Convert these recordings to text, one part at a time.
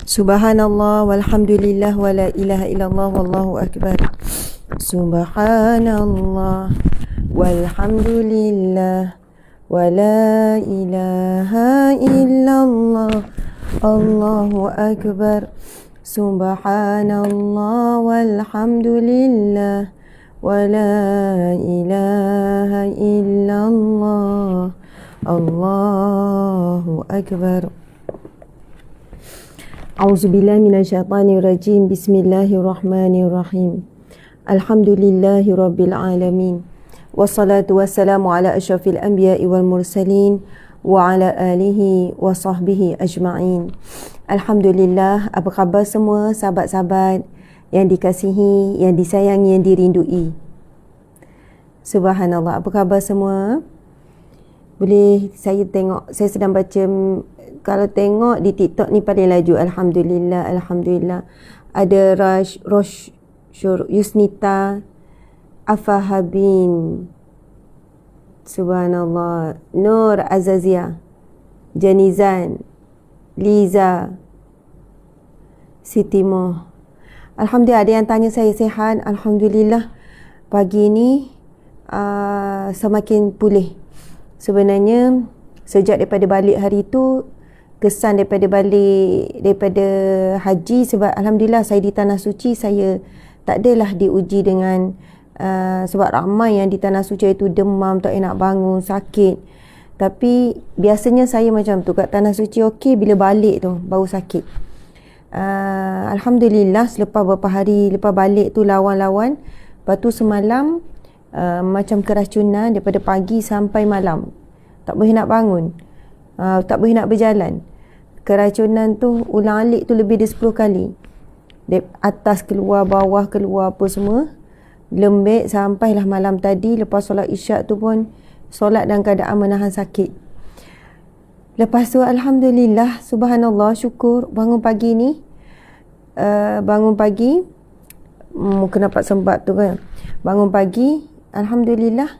Subhanallah walhamdulillah wa la ilaha illallah wallahu akbar. Subhanallah walhamdulillah wa la ilaha illallah Allahu akbar. Subhanallah walhamdulillah wa la ilaha illallah Allahu akbar. A'udzubillahi minasyaitonirrajim. Bismillahirrahmanirrahim. Alhamdulillahi rabbil alamin. Wassalatu wassalamu ala asyrafil anbiya'i wal mursalin wa ala alihi wa sahbihi ajma'in. Alhamdulillah, apa khabar semua sahabat-sahabat yang dikasihi, yang disayangi, yang dirindui? Subhanallah, apa khabar semua? Boleh saya tengok, saya sedang baca, kalau tengok di TikTok ni paling laju. Alhamdulillah, Alhamdulillah. Ada Rosh Yusnita Afahabin, Subhanallah. Nur Azazia, Janizan, Liza, Siti Moh. Alhamdulillah, ada yang tanya saya sihat. Alhamdulillah, pagi ni semakin pulih. Sebenarnya sejak daripada balik hari tu, kesan daripada haji, sebab Alhamdulillah saya di Tanah Suci, saya tak adalah diuji dengan sebab ramai yang di Tanah Suci itu demam, tak nak bangun, sakit. Tapi biasanya saya macam tu, kat Tanah Suci okey, bila balik tu baru sakit. Alhamdulillah, selepas beberapa hari lepas balik tu lawan-lawan. Lepas tu semalam macam keracunan daripada pagi sampai malam, tak boleh nak bangun, tak boleh nak berjalan. Keracunan tu ulang-alik tu lebih dari 10 kali. Atas keluar, bawah keluar, apa semua. Lembik sampailah malam tadi. Lepas solat isyak tu pun solat dalam keadaan menahan sakit. Lepas tu Alhamdulillah, Subhanallah, syukur bangun pagi ni. Bangun pagi, mungkin dapat sempat tu kan. Bangun pagi, Alhamdulillah,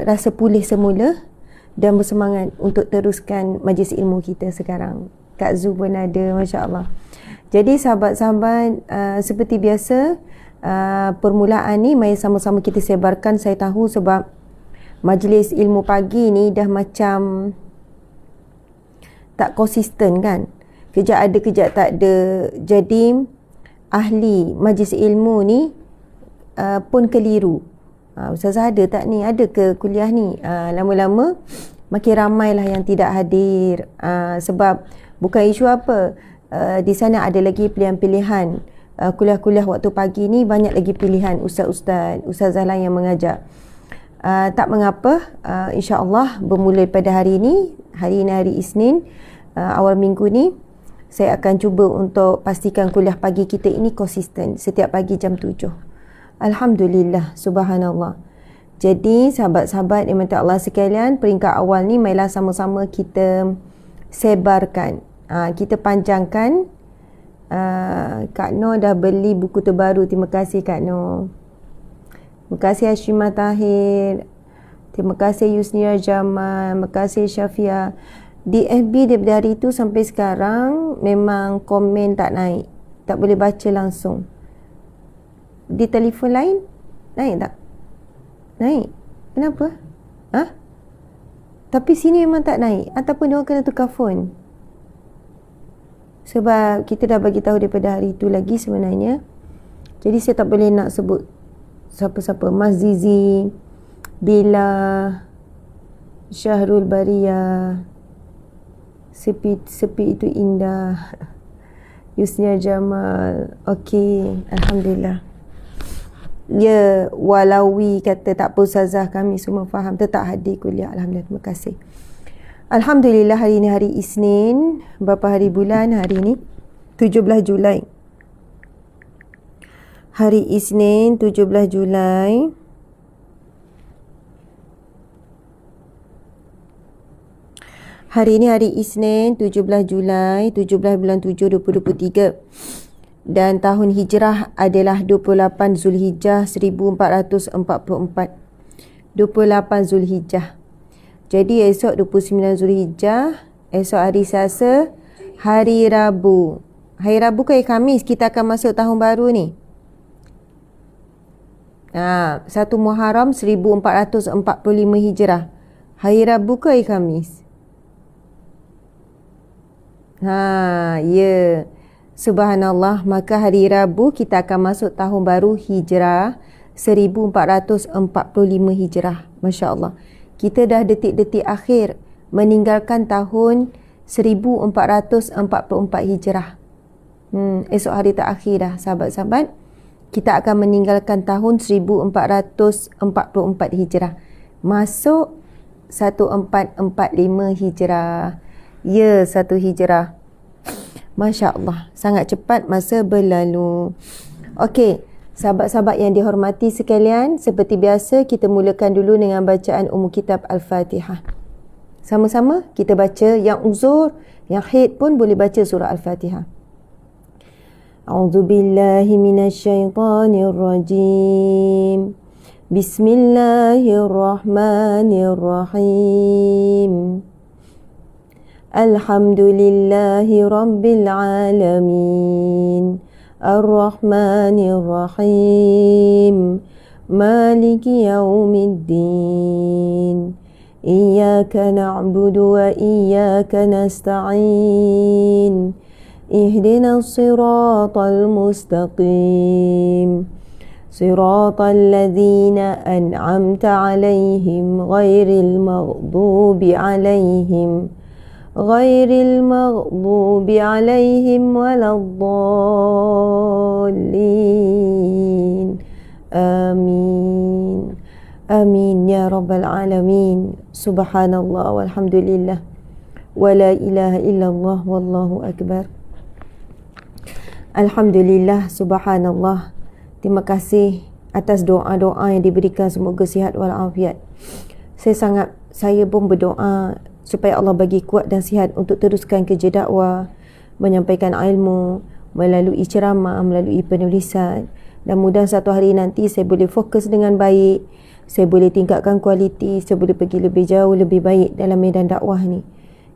rasa pulih semula dan bersemangat untuk teruskan majlis ilmu kita sekarang. Kak Zu pun ada, Masya Allah. Jadi sahabat-sahabat, seperti biasa, permulaan ni mari sama-sama kita sebarkan. Saya tahu sebab majlis ilmu pagi ni dah macam tak konsisten kan. Kejap ada, kejap tak ada. Jadi ahli majlis ilmu ni pun keliru. Ustazah ada tak ni? Ada ke kuliah ni? Lama-lama makin ramailah yang tidak hadir. Sebab bukan isu apa. Di sana ada lagi pilihan-pilihan. Kuliah-kuliah waktu pagi ni banyak lagi pilihan ustaz-ustaz, ustazah lain yang mengajar. Tak mengapa, insya-Allah bermula pada hari ni hari Isnin, awal minggu ni, saya akan cuba untuk pastikan kuliah pagi kita ini konsisten setiap pagi jam 7. Alhamdulillah, Subhanallah. Jadi sahabat-sahabat yang mati Allah sekalian, peringkat awal ni marilah sama-sama kita sebarkan, kita panjangkan. Kak Noh dah beli buku terbaru. Terima kasih Kak Noh. Terima kasih Hashimah Tahir. Terima kasih Yusnia Jamal. Terima kasih Syafia. Di FB daripada hari tu sampai sekarang memang komen tak naik, tak boleh baca langsung. Di telefon lain naik tak? Naik. Kenapa? Tapi sini memang tak naik, ataupun dia orang kena tukar phone. Sebab kita dah bagi tahu daripada hari itu lagi sebenarnya. Jadi saya tak boleh nak sebut siapa-siapa. Mas Zizi, Bila, Syahrul Baria, Sepi itu indah, Yusnia Jamal. Okey, Alhamdulillah. Ya, Walawi kata tak apa ustazah, kami semua faham, tetap hadir kuliah. Alhamdulillah, terima kasih. Alhamdulillah, hari ini hari Isnin. Berapa hari bulan hari ini? 17 Julai. Hari Isnin 17 Julai. Hari ini hari Isnin 17 Julai, 17 bulan 7 2023. Dan tahun hijrah adalah 28 Zulhijjah 1444. 28 Zulhijjah. Jadi esok 29 Zulhijjah, esok hari Selasa, hari Rabu. Hari Rabu ke hari Khamis kita akan masuk tahun baru ni? 1 Muharram 1445 Hijrah. Hari Rabu ke hari Khamis? Ya. Subhanallah, maka hari Rabu kita akan masuk tahun baru Hijrah 1445 Hijrah. Masya Allah. Kita dah detik-detik akhir meninggalkan tahun 1444 Hijrah. Esok hari terakhir dah, sahabat-sahabat. Kita akan meninggalkan tahun 1444 Hijrah. Masuk 1445 Hijrah. Ya, 1 Hijrah. Masya Allah, sangat cepat masa berlalu. Okey, sahabat-sahabat yang dihormati sekalian, seperti biasa kita mulakan dulu dengan bacaan Ummul Kitab Al-Fatihah. Sama-sama kita baca, yang uzur, yang haid pun boleh baca surah Al-Fatihah. A'udzu billahi minasyaitonir rajim. Bismillahirrahmanirrahim. Alhamdulillahi rabbil alamin. Ar-Rahmanir-Rahim. Maliki yaumiddin. Iyyaka na'budu wa iyyaka nasta'in. Ihdinas siratal mustaqim. Siratal ladzina an'amta 'alaihim ghairil maghdubi 'alaihim waladdallin. Amin. Amin ya rabbal alamin. Subhanallah walhamdulillah wa la ilaha illallah wallahu akbar. Alhamdulillah, subhanallah. Terima kasih atas doa-doa yang diberikan, semoga sihat walafiat. Saya pun berdoa supaya Allah bagi kuat dan sihat untuk teruskan kerja dakwah, menyampaikan ilmu melalui ceramah, melalui penulisan, dan mudah satu hari nanti saya boleh fokus dengan baik, saya boleh tingkatkan kualiti, saya boleh pergi lebih jauh, lebih baik dalam medan dakwah ni.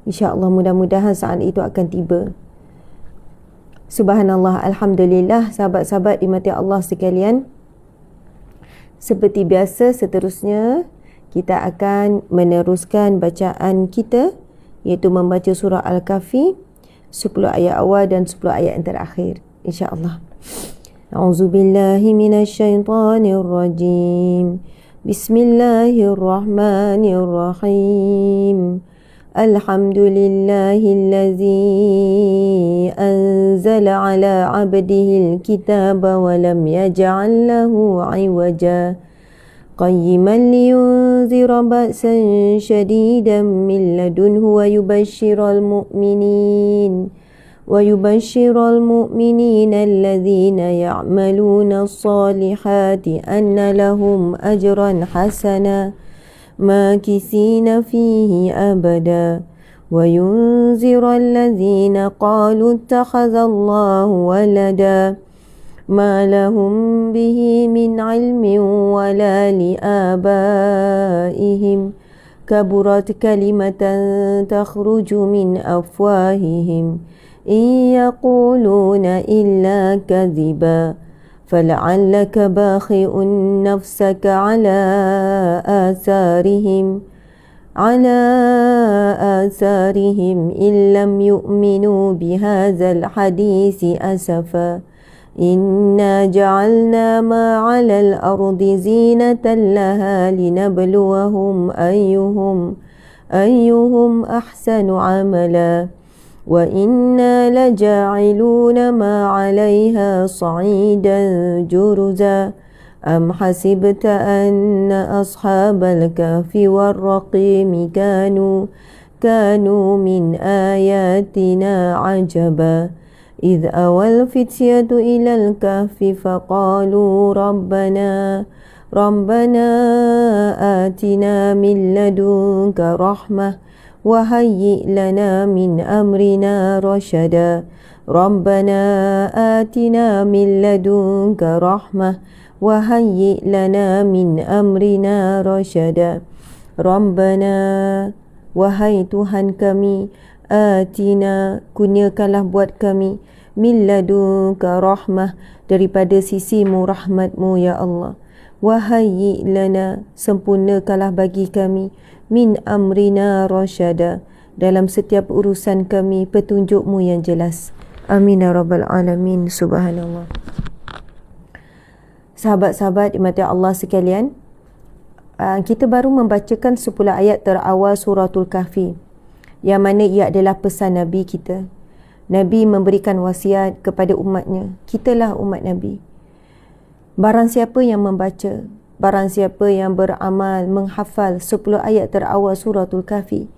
InsyaAllah, mudah-mudahan saat itu akan tiba. Subhanallah, alhamdulillah, sahabat-sahabat dimati Allah sekalian. Seperti biasa, seterusnya kita akan meneruskan bacaan kita, iaitu membaca surah Al-Kahfi 10 ayat awal dan 10 ayat yang terakhir, insya-Allah. A'udzubillahi minasyaitonirrajim. Bismillahirrahmanirrahim. Alhamdulillahillazi anzala ala abdihil kitaba wa lam yaj'al lahu 'iwaja qayyiman liyunzira ba'san shadidan min ladunhu wa yubashshiral mu'minina alladhina ya'maluna as-salihati anna lahum ajran hasana ماكثين فيه أبدا وينذر الذين قالوا اتخذ الله ولدا ما لهم به من علم ولا لآبائهم كبرت كلمة تخرج من أفواههم إن يقولون إلا كذبا فلعلك باخع نفسك على آثارهم إن لم يؤمنوا بهذا الحديث أسفا إنا جعلنا ما على الأرض زينة لها لنبلوهم أيهم أحسن عملا وإنا لجاعلون ما عليها صعيدا جرزا أم حسبت أن أصحاب الكهف والرقيم كانوا من آياتنا عجبا إذ أوى الفتية إلى الكهف فقالوا ربنا آتنا من لدنك رحمة وهيئ لنا من أمرنا رشدا ربنا آتنا من لدنك رحمة وهيئ لنا من أمرنا رشدا ربنا, wahai Tuhan kami, atina, kurniakanlah buat kami, min ladunka rahmah, daripada sisimu rahmatmu ya Allah. Wahayyi lana, sempurnakanlah bagi kami, min amrina rasyada, dalam setiap urusan kami petunjukmu yang jelas. Amin ya rabbal alamin. Subhanallah. Sahabat-sahabat dimati Allah sekalian, kita baru membacakan 10 ayat terawal suratul Kahfi, yang mana ia adalah pesan Nabi kita. Nabi memberikan wasiat kepada umatnya. Kitalah umat Nabi. Barang siapa yang membaca, barang siapa yang beramal menghafal 10 ayat terawal suratul Kahfi,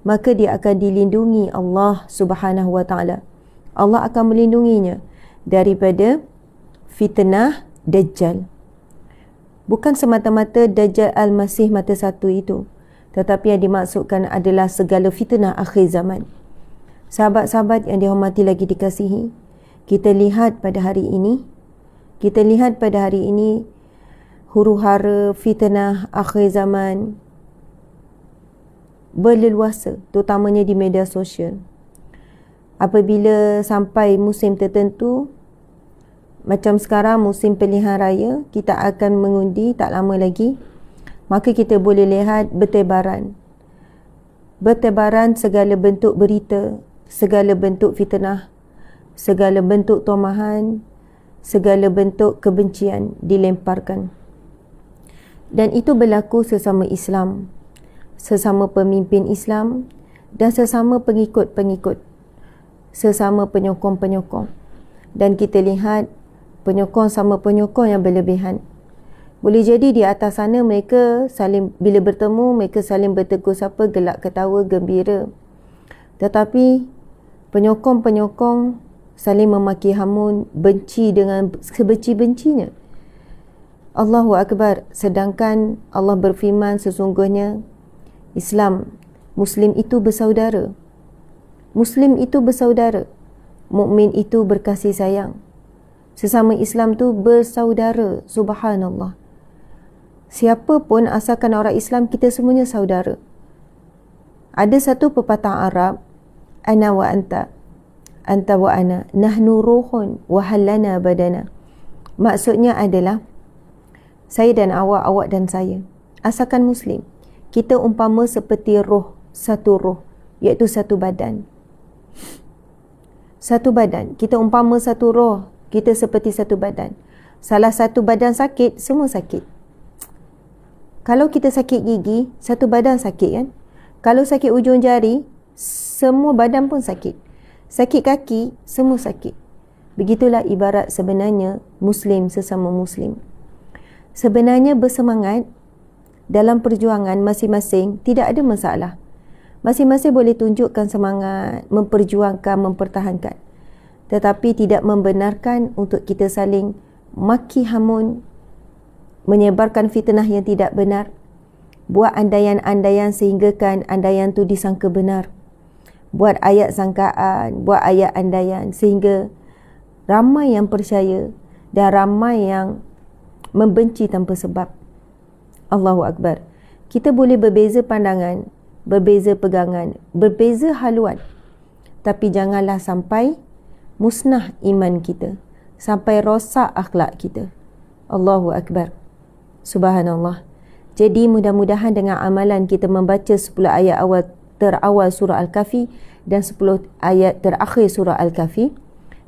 maka dia akan dilindungi Allah Subhanahu wa taala. Allah akan melindunginya daripada fitnah Dajjal. Bukan semata-mata Dajjal Al-Masih mata satu itu, tetapi yang dimaksudkan adalah segala fitnah akhir zaman. Sahabat-sahabat yang dihormati lagi dikasihi, kita lihat pada hari ini huru-hara fitnah akhir zaman berleluasa, terutamanya di media sosial. Apabila sampai musim tertentu, macam sekarang musim pilihan raya, kita akan mengundi tak lama lagi, maka kita boleh lihat bertebaran segala bentuk berita, segala bentuk fitnah, segala bentuk tomahan, segala bentuk kebencian dilemparkan. Dan itu berlaku sesama Islam, sesama pemimpin Islam, dan sesama pengikut-pengikut, sesama penyokong-penyokong. Dan kita lihat penyokong sama penyokong yang berlebihan. Boleh jadi di atas sana mereka saling, bila bertemu mereka saling bertegur sapa, gelak ketawa, gembira. Tetapi penyokong-penyokong saling memaki hamun, benci dengan sebenci-bencinya. Allahu Akbar. Sedangkan Allah berfirman, sesungguhnya Islam, Muslim itu bersaudara. Muslim itu bersaudara. Mukmin itu berkasih sayang. Sesama Islam tu bersaudara. Subhanallah. Siapa pun asalkan orang Islam, kita semuanya saudara. Ada satu pepatah Arab, ana wa anta, anta wa ana, nahnu ruhun wa halana badana. Maksudnya adalah saya dan awak, awak dan saya. Asalkan Muslim, kita umpama seperti roh, satu roh, iaitu satu badan. Satu badan, kita umpama satu roh, kita seperti satu badan. Salah satu badan sakit, semua sakit. Kalau kita sakit gigi, satu badan sakit kan? Kalau sakit ujung jari, semua badan pun sakit. Sakit kaki, semua sakit. Begitulah ibarat sebenarnya Muslim sesama Muslim. Sebenarnya bersemangat dalam perjuangan masing-masing tidak ada masalah. Masing-masing boleh tunjukkan semangat, memperjuangkan, mempertahankan. Tetapi tidak membenarkan untuk kita saling maki hamun, menyebarkan fitnah yang tidak benar, buat andaian-andaian sehinggakan andaian tu disangka benar, buat ayat sangkaan, buat ayat andaian sehingga ramai yang percaya dan ramai yang membenci tanpa sebab. Allahu Akbar. Kita boleh berbeza pandangan, berbeza pegangan, berbeza haluan, tapi janganlah sampai musnah iman kita, sampai rosak akhlak kita. Allahu Akbar. Subhanallah. Jadi mudah-mudahan dengan amalan kita membaca 10 ayat awal terawal surah Al-Kahfi dan 10 ayat terakhir surah Al-Kahfi,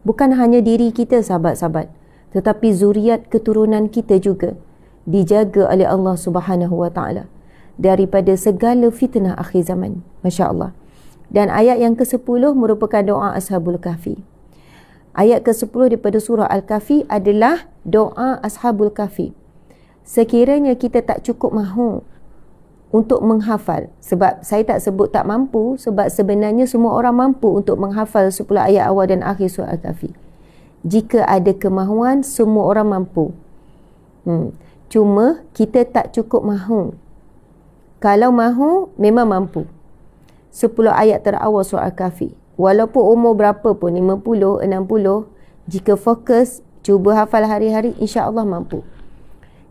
bukan hanya diri kita sahabat-sahabat, tetapi zuriat keturunan kita juga dijaga oleh Allah Subhanahu wa taala daripada segala fitnah akhir zaman. Masya-Allah. Dan ayat yang ke-10 merupakan doa Ashabul Kahfi. Ayat ke-10 daripada surah Al-Kahfi adalah doa Ashabul Kahfi. Sekiranya kita tak cukup mahu untuk menghafal, sebab saya tak sebut tak mampu, sebab sebenarnya semua orang mampu untuk menghafal 10 ayat awal dan akhir surah Al-Kahfi. Jika ada kemahuan, semua orang mampu. Cuma kita tak cukup mahu. Kalau mahu, memang mampu. 10 ayat terawal surah Al-Kahfi. Walaupun umur berapa pun, 50, 60, jika fokus, cuba hafal hari-hari, insya-Allah mampu.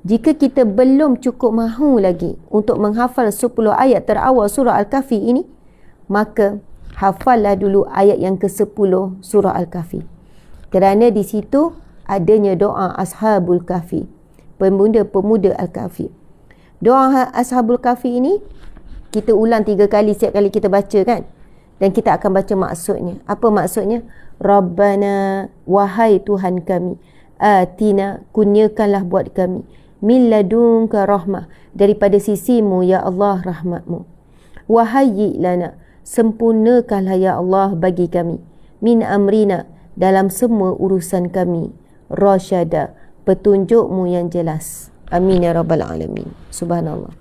Jika kita belum cukup mahu lagi untuk menghafal 10 ayat terawal surah Al-Kahfi ini, maka hafallah dulu ayat yang ke-10 surah Al-Kahfi. Kerana di situ adanya doa Ashabul Kahfi, pemuda-pemuda Al-Kahfi. Doa Ashabul Kahfi ini kita ulang 3 kali setiap kali kita baca kan. Dan kita akan baca maksudnya. Apa maksudnya? Rabbana, wahai Tuhan kami, atina, kurniakanlah buat kami, min ladunka rahmah, daripada sisimu ya Allah rahmatmu. Wahayyi lana, sempurnakanlah ya Allah bagi kami, min amrina, dalam semua urusan kami, rasyada, petunjukmu yang jelas. Amin ya rabbal alamin. Subhanallah.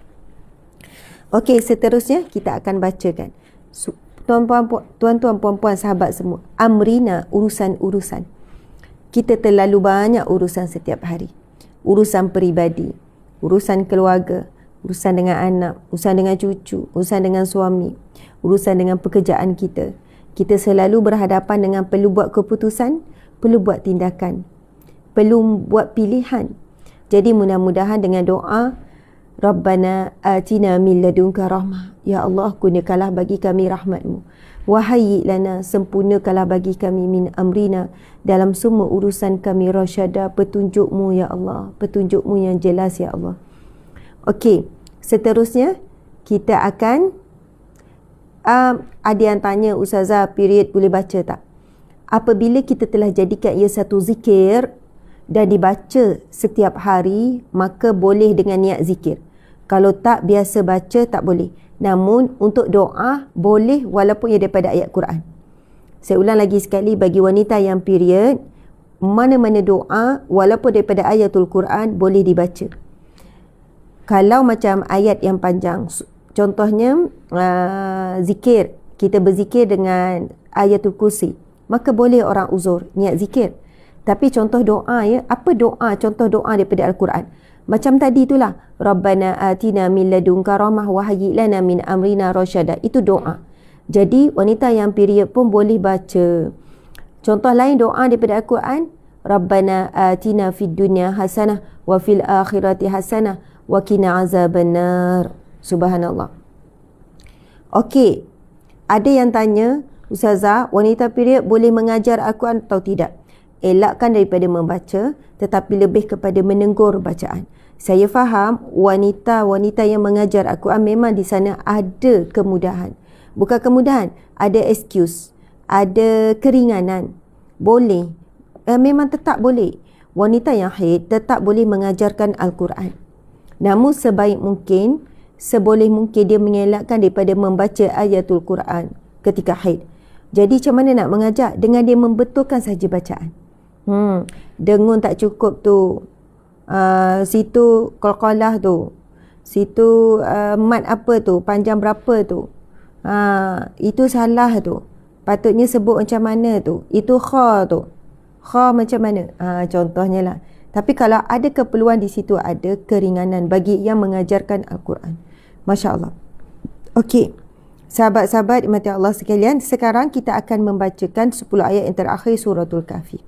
Okey, seterusnya kita akan bacakan. Tuan-tuan, puan-puan, sahabat semua, amrina, urusan-urusan. Kita terlalu banyak urusan setiap hari. Urusan peribadi, urusan keluarga, urusan dengan anak, urusan dengan cucu, urusan dengan suami, urusan dengan pekerjaan kita. Kita selalu berhadapan dengan perlu buat keputusan, perlu buat tindakan, perlu buat pilihan. Jadi mudah-mudahan dengan doa Rabbana atina min ladunka rahmah, ya Allah kurniakanlah bagi kami rahmatmu. Wahayyi lana, sempurnakanlah bagi kami min amrina, dalam semua urusan kami, rasyada, petunjukmu ya Allah, petunjukmu yang jelas ya Allah. Okey, seterusnya kita akan ada yang tanya, Ustazah, period boleh baca tak? Apabila kita telah jadikan ia satu zikir dan dibaca setiap hari, maka boleh dengan niat zikir. Kalau tak biasa baca, tak boleh. Namun untuk doa boleh walaupun ia daripada ayat Quran. Saya ulang lagi sekali, bagi wanita yang period, mana-mana doa walaupun daripada ayatul Quran boleh dibaca. Kalau macam ayat yang panjang, contohnya zikir, kita berzikir dengan ayatul kursi, maka boleh orang uzur niat zikir. Tapi contoh doa, ya, apa doa? Contoh doa daripada Al-Quran. Macam tadi itulah, Rabbana atina min ladunka rahmah wahayyi lana min amrina rasyada. Itu doa. Jadi wanita yang period pun boleh baca. Contoh lain doa daripada Al-Quran, Rabbana atina fid dunya hasanah wa fil akhirati hasanah wa qina azabannar. Subhanallah. Okey. Ada yang tanya, Ustazah, wanita period boleh mengajar Al-Quran atau tidak? Elakkan daripada membaca, tetapi lebih kepada menegur bacaan. Saya faham wanita-wanita yang mengajar Al-Quran memang di sana ada kemudahan. Bukan kemudahan, ada excuse, ada keringanan. Boleh. Memang tetap boleh. Wanita yang haid tetap boleh mengajarkan Al-Quran. Namun sebaik mungkin, seboleh mungkin dia mengelakkan daripada membaca ayatul Quran ketika haid. Jadi macam mana nak mengajar? Dengan dia membetulkan saja bacaan. Dengun tak cukup tu, situ qalqalah tu, situ mat apa tu, panjang berapa tu, itu salah tu, patutnya sebut macam mana tu, itu kha tu, kha macam mana, contohnya lah. Tapi kalau ada keperluan di situ, ada keringanan bagi yang mengajarkan Al-Quran. Masya Allah. Okey, sahabat-sahabat dimati Allah sekalian, sekarang kita akan membacakan 10 ayat yang terakhir suratul Kahfi.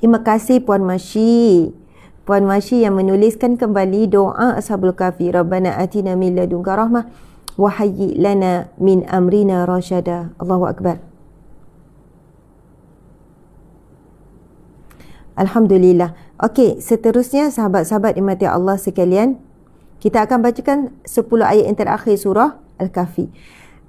Terima kasih Puan Masyi. Puan Masyi yang menuliskan kembali doa Ashabul Kahfi. Rabbana atina min ladunka rahmah wa hayyi lana min amrina rasyada. Allahu Akbar. Alhamdulillah. Okey, seterusnya sahabat-sahabat dimati Allah sekalian, kita akan bacakan 10 ayat yang terakhir surah Al-Kahfi.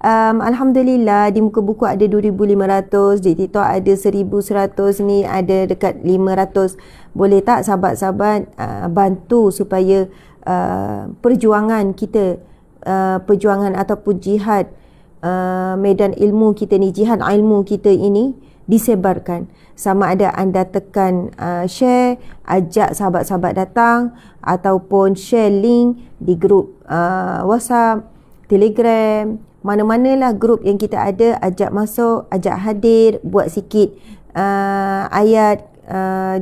Alhamdulillah, di muka buku ada 2,500, di TikTok ada 1,100, ni ada dekat 500. Boleh tak sahabat-sahabat bantu supaya perjuangan kita, perjuangan ataupun jihad medan ilmu kita ni, jihad ilmu kita ini disebarkan. Sama ada anda tekan share, ajak sahabat-sahabat datang, ataupun share link di grup WhatsApp, Telegram, mana-manalah grup yang kita ada, ajak masuk, ajak hadir, buat sikit ayat,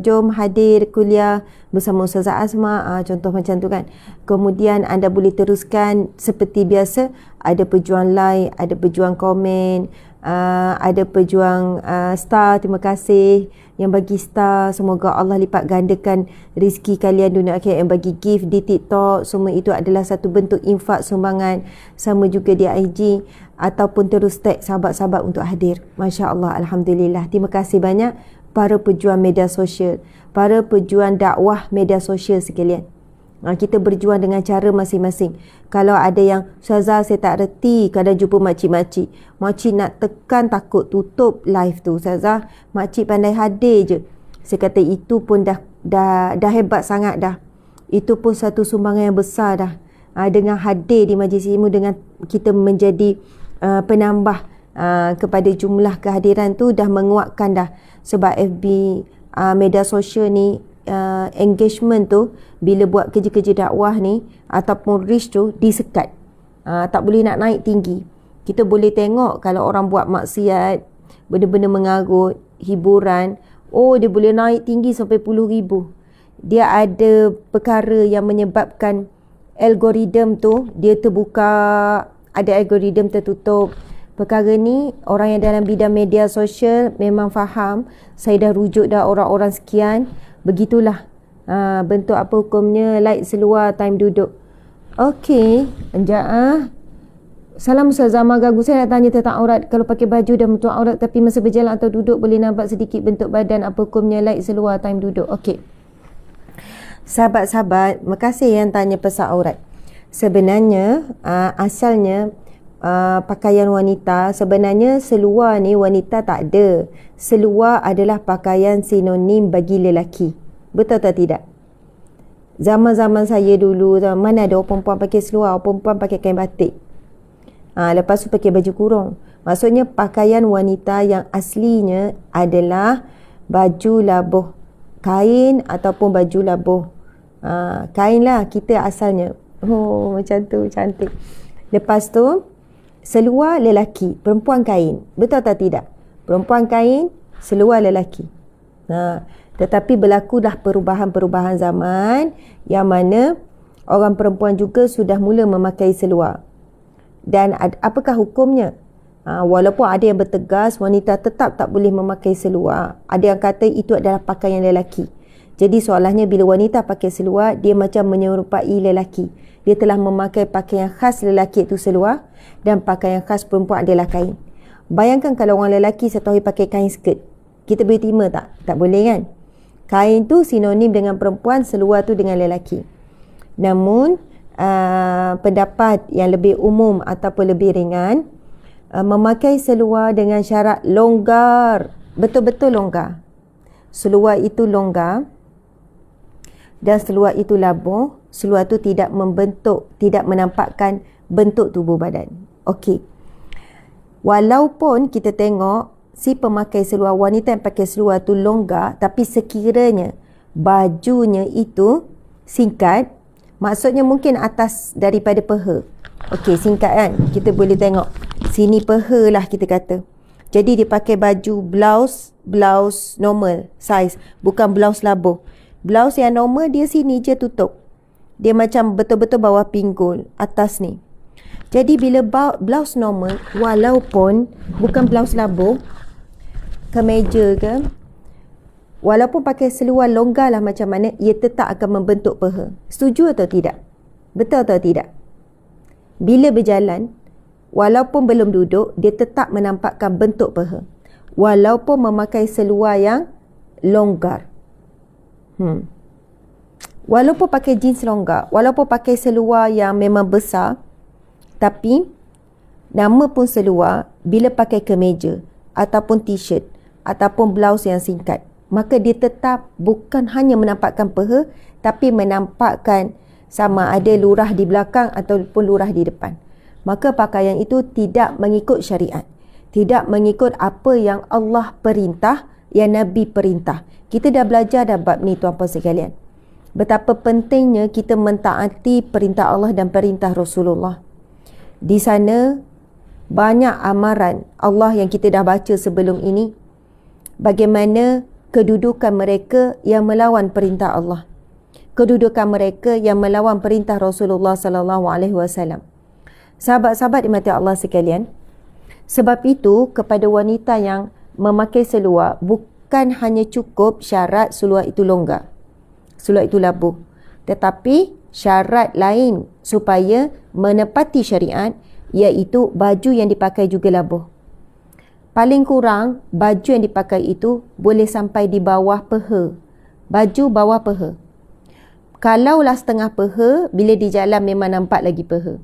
jom hadir kuliah bersama Ustazah Azma, contoh macam tu kan. Kemudian anda boleh teruskan seperti biasa, ada pejuang like, ada pejuang komen, ada pejuang Star, terima kasih yang bagi Star. Semoga Allah lipat gandakan rezeki kalian dunia akhirat. Yang bagi gift di TikTok, semua itu adalah satu bentuk infak sumbangan. Sama juga di IG, ataupun terus tag sahabat-sahabat untuk hadir. Masya Allah, Alhamdulillah. Terima kasih banyak para pejuang media sosial, para pejuang dakwah media sosial sekalian. Kita berjuang dengan cara masing-masing. Kalau ada yang, Ustazah saya tak reti kadang jumpa makcik-makcik, makcik nak tekan takut tutup live tu, Ustazah makcik pandai hadir je. Saya kata itu pun dah hebat sangat dah. Itu pun satu sumbangan yang besar dah. Dengan hadir di majlis ilmu, dengan kita menjadi penambah kepada jumlah kehadiran tu, dah menguatkan dah. Sebab FB media sosial ni, engagement tu bila buat kerja-kerja dakwah ni ataupun reach tu disekat, tak boleh nak naik tinggi. Kita boleh tengok kalau orang buat maksiat, benda-benda mengarut, hiburan, dia boleh naik tinggi sampai puluh ribu. Dia ada perkara yang menyebabkan algoritma tu dia terbuka, ada algoritma tertutup. Perkara ni orang yang dalam bidang media sosial memang faham. Saya dah rujuk dah orang-orang sekian. Begitulah bentuk apa hukumnya like seluar time duduk. Okey, Salam Ustazah, ganggu saya nak tanya tentang aurat. Kalau pakai baju dah menutup aurat tapi masa berjalan atau duduk boleh nampak sedikit bentuk badan, apa hukumnya like seluar time duduk? Okey, sahabat-sahabat, makasih yang tanya pasal aurat. Sebenarnya asalnya pakaian wanita, sebenarnya seluar ni wanita tak ada. Seluar adalah pakaian sinonim bagi lelaki. Betul atau tidak? Zaman-zaman saya dulu, mana ada orang perempuan pakai seluar, orang perempuan pakai kain batik. Lepas tu pakai baju kurung. Maksudnya pakaian wanita yang aslinya adalah baju labuh, kain ataupun baju labuh. Kain lah kita asalnya. Macam tu, cantik. Lepas tu seluar lelaki, perempuan kain. Betul atau tidak? Perempuan kain, seluar lelaki. Tetapi berlakulah perubahan-perubahan zaman yang mana orang perempuan juga sudah mula memakai seluar. Dan apakah hukumnya? Walaupun ada yang bertegas wanita tetap tak boleh memakai seluar, ada yang kata itu adalah pakaian lelaki. Jadi soalannya, bila wanita pakai seluar, dia macam menyerupai lelaki. Dia telah memakai pakaian khas lelaki itu seluar, dan pakaian khas perempuan adalah kain. Bayangkan kalau orang lelaki satu hari pakai kain skirt, kita boleh terima tak? Tak boleh kan? Kain tu sinonim dengan perempuan, seluar tu dengan lelaki. Namun pendapat yang lebih umum ataupun lebih ringan, memakai seluar dengan syarat longgar, betul-betul longgar. Seluar itu longgar dan seluar itu labuh. Seluar tu tidak membentuk, tidak menampakkan bentuk tubuh badan. Okey. Walaupun kita tengok si pemakai seluar, wanita yang pakai seluar tu longgar, tapi sekiranya bajunya itu singkat, maksudnya mungkin atas daripada peha. Okey, singkat kan? Kita boleh tengok sini peha lah kita kata. Jadi dia pakai baju blouse normal size, bukan blouse labuh. Blouse yang normal dia sini je tutup. Dia macam betul-betul bawah pinggul, atas ni. Jadi bila blouse normal, walaupun bukan blouse labuh, kemeja ke, walaupun pakai seluar longgar lah macam mana, ia tetap akan membentuk peha. Setuju atau tidak? Betul atau tidak? Bila berjalan, walaupun belum duduk, dia tetap menampakkan bentuk peha. Walaupun memakai seluar yang longgar. Walaupun pakai jeans longgar, walaupun pakai seluar yang memang besar, tapi nama pun seluar, bila pakai kemeja ataupun t-shirt ataupun blouse yang singkat, maka dia tetap bukan hanya menampakkan peha, tapi menampakkan sama ada lurah di belakang ataupun lurah di depan. Maka pakaian itu tidak mengikut syariat, tidak mengikut apa yang Allah perintah, yang Nabi perintah. Kita dah belajar dah bab ni tuan-puan sekalian. Betapa pentingnya kita mentaati perintah Allah dan perintah Rasulullah. Di sana banyak amaran Allah yang kita dah baca sebelum ini. Bagaimana kedudukan mereka yang melawan perintah Allah, kedudukan mereka yang melawan perintah Rasulullah sallallahu alaihi wasallam. Sahabat-sahabat dimati Allah sekalian, Sebab itu kepada wanita yang memakai seluar, bukan hanya cukup syarat seluar itu longgar, seluar itu labuh, tetapi syarat lain supaya menepati syariat, iaitu baju yang dipakai juga labuh. Paling kurang baju yang dipakai itu boleh sampai di bawah peha. Baju bawah peha. Kalaulah setengah peha, bila di jalan memang nampak lagi peha.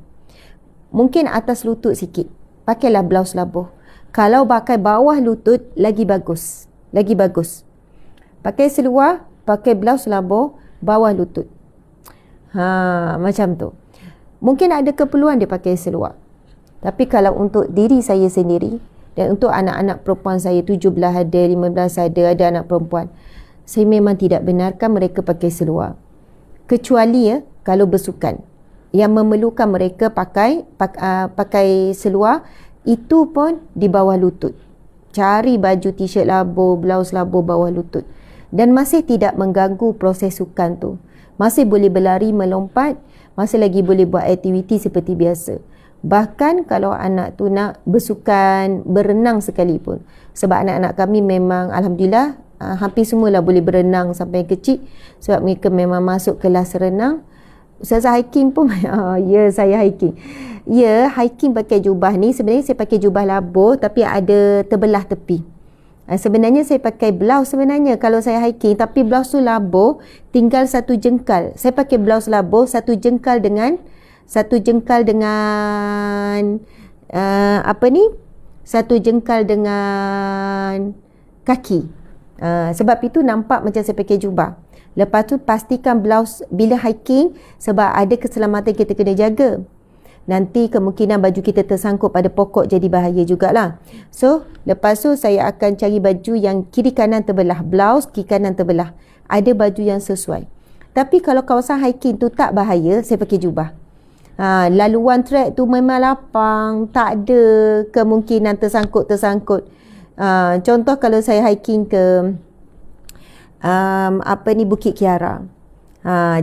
Mungkin atas lutut sikit, pakailah blouse labuh. Kalau pakai bawah lutut, lagi bagus. Lagi bagus. Pakai seluar, pakai blouse labuh, bawah lutut. Macam tu. Mungkin ada keperluan dia pakai seluar. Tapi kalau untuk diri saya sendiri dan untuk anak-anak perempuan saya, 17 ada, 15 ada anak perempuan, saya memang tidak benarkan mereka pakai seluar. Kecuali kalau bersukan yang memerlukan mereka pakai seluar, itu pun di bawah lutut. Cari baju t-shirt labuh, blouse labuh bawah lutut. Dan masih tidak mengganggu proses sukan tu. Masih boleh berlari, melompat, masih lagi boleh buat aktiviti seperti biasa. Bahkan kalau anak tu nak bersukan, berenang sekalipun. Sebab anak-anak kami memang alhamdulillah hampir semualah boleh berenang sampai kecil. Sebab mereka memang masuk kelas renang. Ustazah hiking pun ya, saya hiking. Ya, hiking pakai jubah ni. Sebenarnya saya pakai jubah labuh tapi ada terbelah tepi. Sebenarnya saya pakai blouse sebenarnya kalau saya hiking, tapi blouse tu labuh tinggal satu jengkal. Saya pakai blouse labuh satu jengkal dengan satu jengkal dengan kaki. Sebab itu nampak macam saya pakai jubah. Lepas tu pastikan blouse bila hiking, sebab ada keselamatan kita kena jaga. Nanti kemungkinan baju kita tersangkut pada pokok, jadi bahaya jugalah. So, lepas tu saya akan cari baju yang kiri kanan terbelah. Blouse kiri kanan terbelah. Ada baju yang sesuai. Tapi kalau kawasan hiking tu tak bahaya, saya pakai jubah. Laluan trek tu memang lapang. Tak ada kemungkinan tersangkut-tersangkut. Contoh kalau saya hiking ke Bukit Kiara.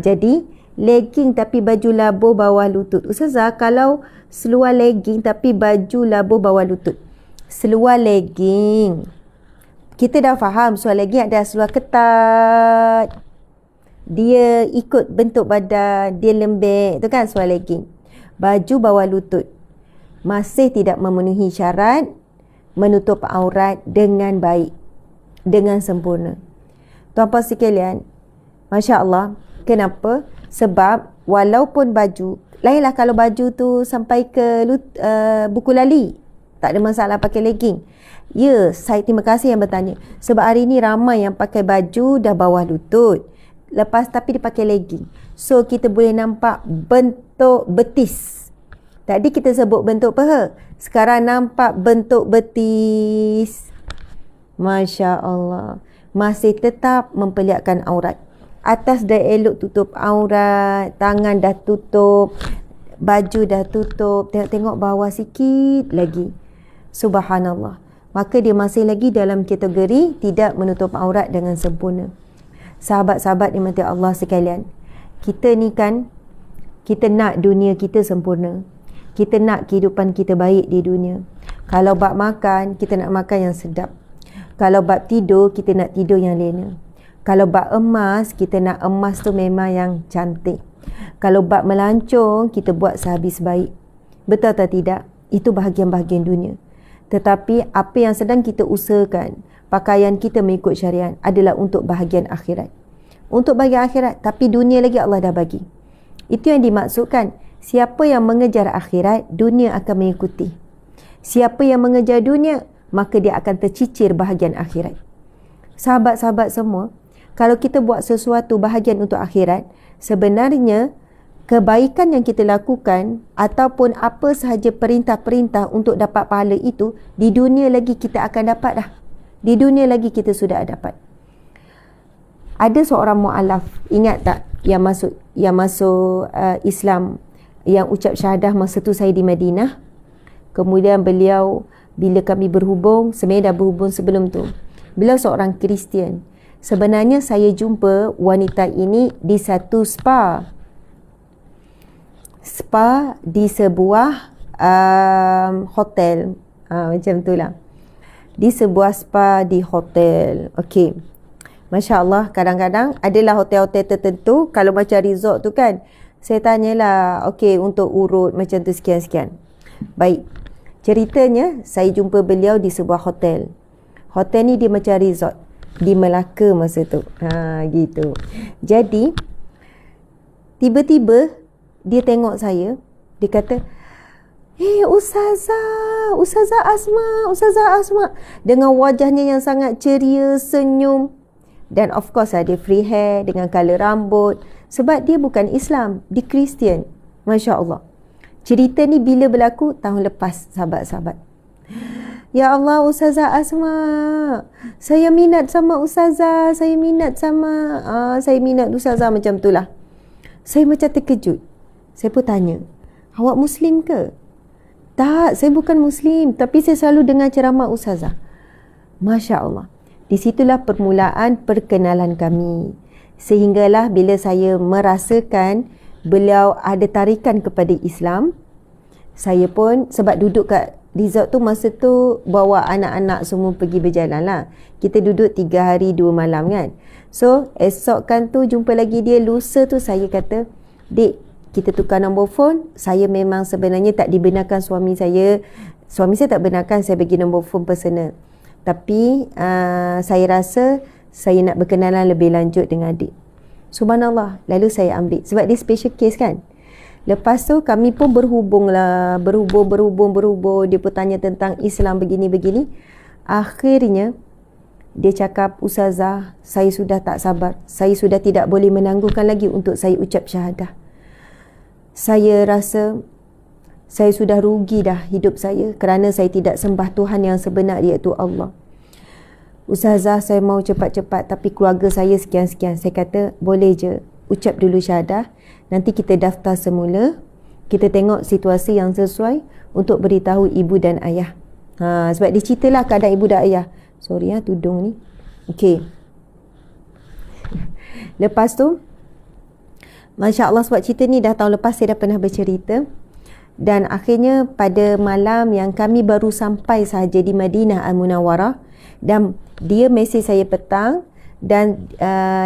Jadi legging tapi baju labuh bawah lutut. Ustazah, kalau seluar legging tapi baju labuh bawah lutut. Seluar legging, kita dah faham seluar legging ada seluar ketat. Dia ikut bentuk badan, dia lembek. Itu kan seluar legging. Baju bawah lutut masih tidak memenuhi syarat menutup aurat dengan baik, dengan sempurna. Tuan-puan sekalian, Masya Allah. Kenapa? Sebab walaupun baju, lainlah kalau baju tu sampai ke buku lali, tak ada masalah pakai legging. Ya, saya terima kasih yang bertanya. Sebab hari ni ramai yang pakai baju dah bawah lutut, lepas tapi dia pakai legging. So kita boleh nampak bentuk betis. Tadi kita sebut bentuk paha, sekarang nampak bentuk betis. Masya Allah. Masih tetap memperlihatkan aurat. Atas dah elok tutup aurat, tangan dah tutup, baju dah tutup, tengok bawah sikit lagi. Subhanallah. Maka dia masih lagi dalam kategori tidak menutup aurat dengan sempurna. Sahabat-sahabat dimati Allah sekalian, kita ni kan, kita nak dunia kita sempurna. Kita nak kehidupan kita baik di dunia. Kalau bab makan, kita nak makan yang sedap. Kalau bab tidur, kita nak tidur yang lena. Kalau bab emas, kita nak emas tu memang yang cantik. Kalau bab melancong, kita buat sehabis baik. Betul atau tidak? Itu bahagian-bahagian dunia. Tetapi apa yang sedang kita usahakan, pakaian kita mengikut syariat adalah untuk bahagian akhirat. Untuk bahagian akhirat, tapi dunia lagi Allah dah bagi. Itu yang dimaksudkan. Siapa yang mengejar akhirat, dunia akan mengikuti. Siapa yang mengejar dunia, maka dia akan tercicir bahagian akhirat. Sahabat-sahabat semua, kalau kita buat sesuatu bahagian untuk akhirat, sebenarnya kebaikan yang kita lakukan ataupun apa sahaja perintah-perintah untuk dapat pahala itu, di dunia lagi kita akan dapat dah. Di dunia lagi kita sudah dapat. Ada seorang mu'alaf, ingat tak, yang masuk Islam, yang ucap syahadah masa tu saya di Madinah. Kemudian beliau, bila kami berhubung, sebenarnya dah berhubung sebelum tu, beliau seorang Kristian. Sebenarnya saya jumpa wanita ini di satu spa di sebuah hotel Macam tu lah. Di sebuah spa di hotel. Okey. Masya Allah, kadang-kadang adalah hotel-hotel tertentu, kalau macam resort tu kan, saya tanyalah, okey, untuk urut macam tu sekian-sekian. Baik. Ceritanya, saya jumpa beliau di sebuah hotel. Hotel ni dia macam resort. Di Melaka masa tu. Gitu. Jadi, tiba-tiba, dia tengok saya, dia kata, Ustazah Asma. Dengan wajahnya yang sangat ceria, senyum. Dan of course dia free hair dengan color rambut. Sebab dia bukan Islam, dia Kristian. Masya Allah. Cerita ni bila berlaku? Tahun lepas, sahabat-sahabat. Ya Allah, Ustazah Asma, saya minat sama Ustazah, saya minat Ustazah, macam tu lah. Saya macam terkejut. Saya pun tanya, awak Muslim ke? Tak, saya bukan Muslim, tapi saya selalu dengar ceramah Ustazah. Masya Allah. Di situlah permulaan perkenalan kami. Sehinggalah bila saya merasakan beliau ada tarikan kepada Islam, saya pun, sebab duduk kat resort tu masa tu, bawa anak-anak semua pergi berjalan lah. Kita duduk 3 hari 2 malam kan. So, esok kan tu jumpa lagi dia. Lusa tu saya kata, Dek, kita tukar nombor phone. Saya memang sebenarnya tak dibenarkan suami saya. Suami saya tak benarkan saya bagi nombor phone personal. Tapi saya rasa saya nak berkenalan lebih lanjut dengan adik. Subhanallah. Lalu saya ambil. Sebab dia special case kan. Lepas tu kami pun berhubung lah. Berhubung. Dia pun tanya tentang Islam begini-begini. Akhirnya dia cakap, Ustazah, saya sudah tak sabar. Saya sudah tidak boleh menangguhkan lagi untuk saya ucap syahadah. Saya rasa saya sudah rugi dah hidup saya kerana saya tidak sembah Tuhan yang sebenar, iaitu Allah. Ustazah, saya mau cepat-cepat tapi keluarga saya sekian-sekian. Saya kata, boleh je, ucap dulu syahadah. Nanti kita daftar semula. Kita tengok situasi yang sesuai untuk beritahu ibu dan ayah. Sebab dia ceritalah keadaan ibu dan ayah. Sorry tudung ni. Okey. Lepas tu, Masya Allah, sebab cerita ni dah tahun lepas saya dah pernah bercerita. Dan akhirnya pada malam yang kami baru sampai sahaja di Madinah Al-Munawwarah, dan dia mesej saya petang, dan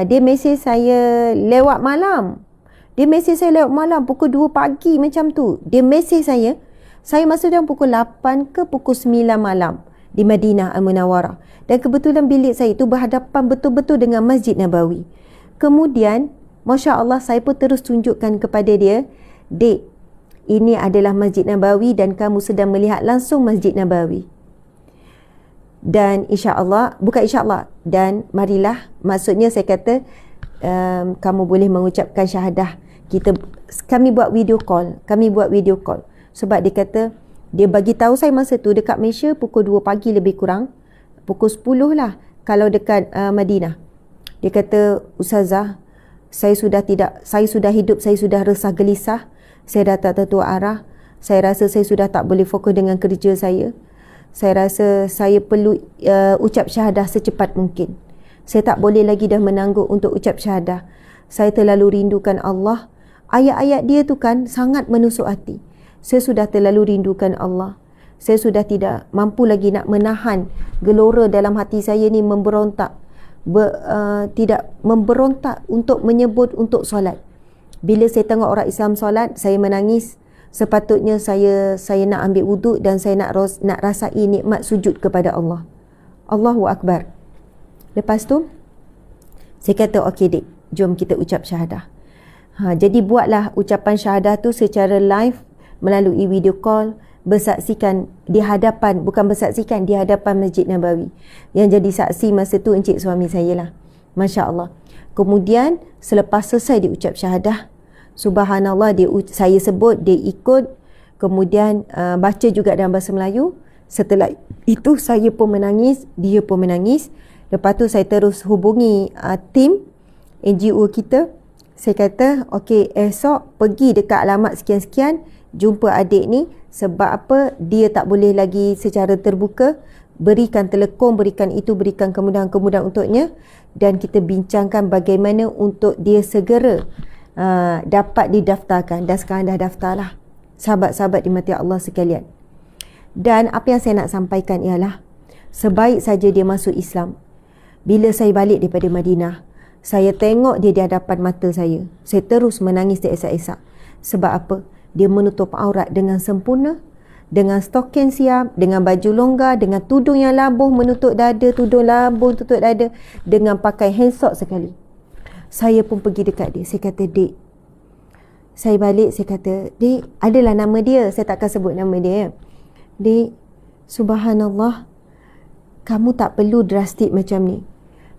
dia mesej saya lewat malam. Pukul 2 pagi macam tu. Dia mesej saya masa tu pukul 8 ke pukul 9 malam di Madinah Al-Munawwarah. Dan kebetulan bilik saya tu berhadapan betul-betul dengan Masjid Nabawi. Kemudian, Masya Allah, saya pun terus tunjukkan kepada dia, Dek, ini adalah Masjid Nabawi dan kamu sedang melihat langsung Masjid Nabawi. Dan insya-Allah, bukan insya-Allah, dan marilah, maksudnya saya kata, kamu boleh mengucapkan syahadah. Kami buat video call. Sebab dia kata, dia bagi tahu saya masa tu dekat Malaysia pukul 2 pagi lebih kurang. Pukul 10 lah kalau dekat Madinah. Dia kata, Ustazah, saya sudah hidup, saya sudah resah gelisah. Saya dah tak tahu arah. Saya rasa saya sudah tak boleh fokus dengan kerja saya. Saya rasa saya perlu ucap syahadah secepat mungkin. Saya tak boleh lagi dah menangguk untuk ucap syahadah. Saya terlalu rindukan Allah. Ayat-ayat dia tu kan sangat menusuk hati. Saya sudah terlalu rindukan Allah. Saya sudah tidak mampu lagi nak menahan gelora dalam hati saya ni memberontak. Tidak memberontak untuk menyebut untuk solat. Bila saya tengok orang Islam solat, saya menangis. Sepatutnya saya nak ambil wuduk dan saya nak rasai nikmat sujud kepada Allah. Allahu Akbar. Lepas tu, saya kata, okey Dek, jom kita ucap syahadah. Jadi buatlah ucapan syahadah tu secara live melalui video call, bersaksikan di hadapan, bukan bersaksikan di hadapan Masjid Nabawi. Yang jadi saksi masa tu encik suami saya lah. Masya Allah. Kemudian selepas selesai diucap syahadah, subhanallah, saya sebut, dia ikut, kemudian baca juga dalam bahasa Melayu. Setelah itu saya pun menangis, dia pun menangis. Lepas tu saya terus hubungi tim NGO kita. Saya kata, okey, esok pergi dekat alamat sekian-sekian, jumpa adik ni. Sebab apa? Dia tak boleh lagi secara terbuka. Berikan telekong, berikan itu, berikan kemudahan-kemudahan untuknya. Dan kita bincangkan bagaimana untuk dia segera dapat didaftarkan. Dan sekarang dah daftar lah. Sahabat-sahabat dimati Allah sekalian. Dan apa yang saya nak sampaikan ialah, sebaik saja dia masuk Islam, bila saya balik daripada Madinah, saya tengok dia di hadapan mata saya terus menangis teresak-esak. Sebab apa? Dia menutup aurat dengan sempurna, dengan stokin siap, dengan baju longgar, dengan tudung yang labuh menutup dada, tudung labuh tutup dada, dengan pakai handsock sekali. Saya pun pergi dekat dia. Saya kata, "Dek," saya balik, saya kata, "Dek," adalah nama dia, saya takkan sebut nama dia. "Dek, subhanallah, kamu tak perlu drastik macam ni.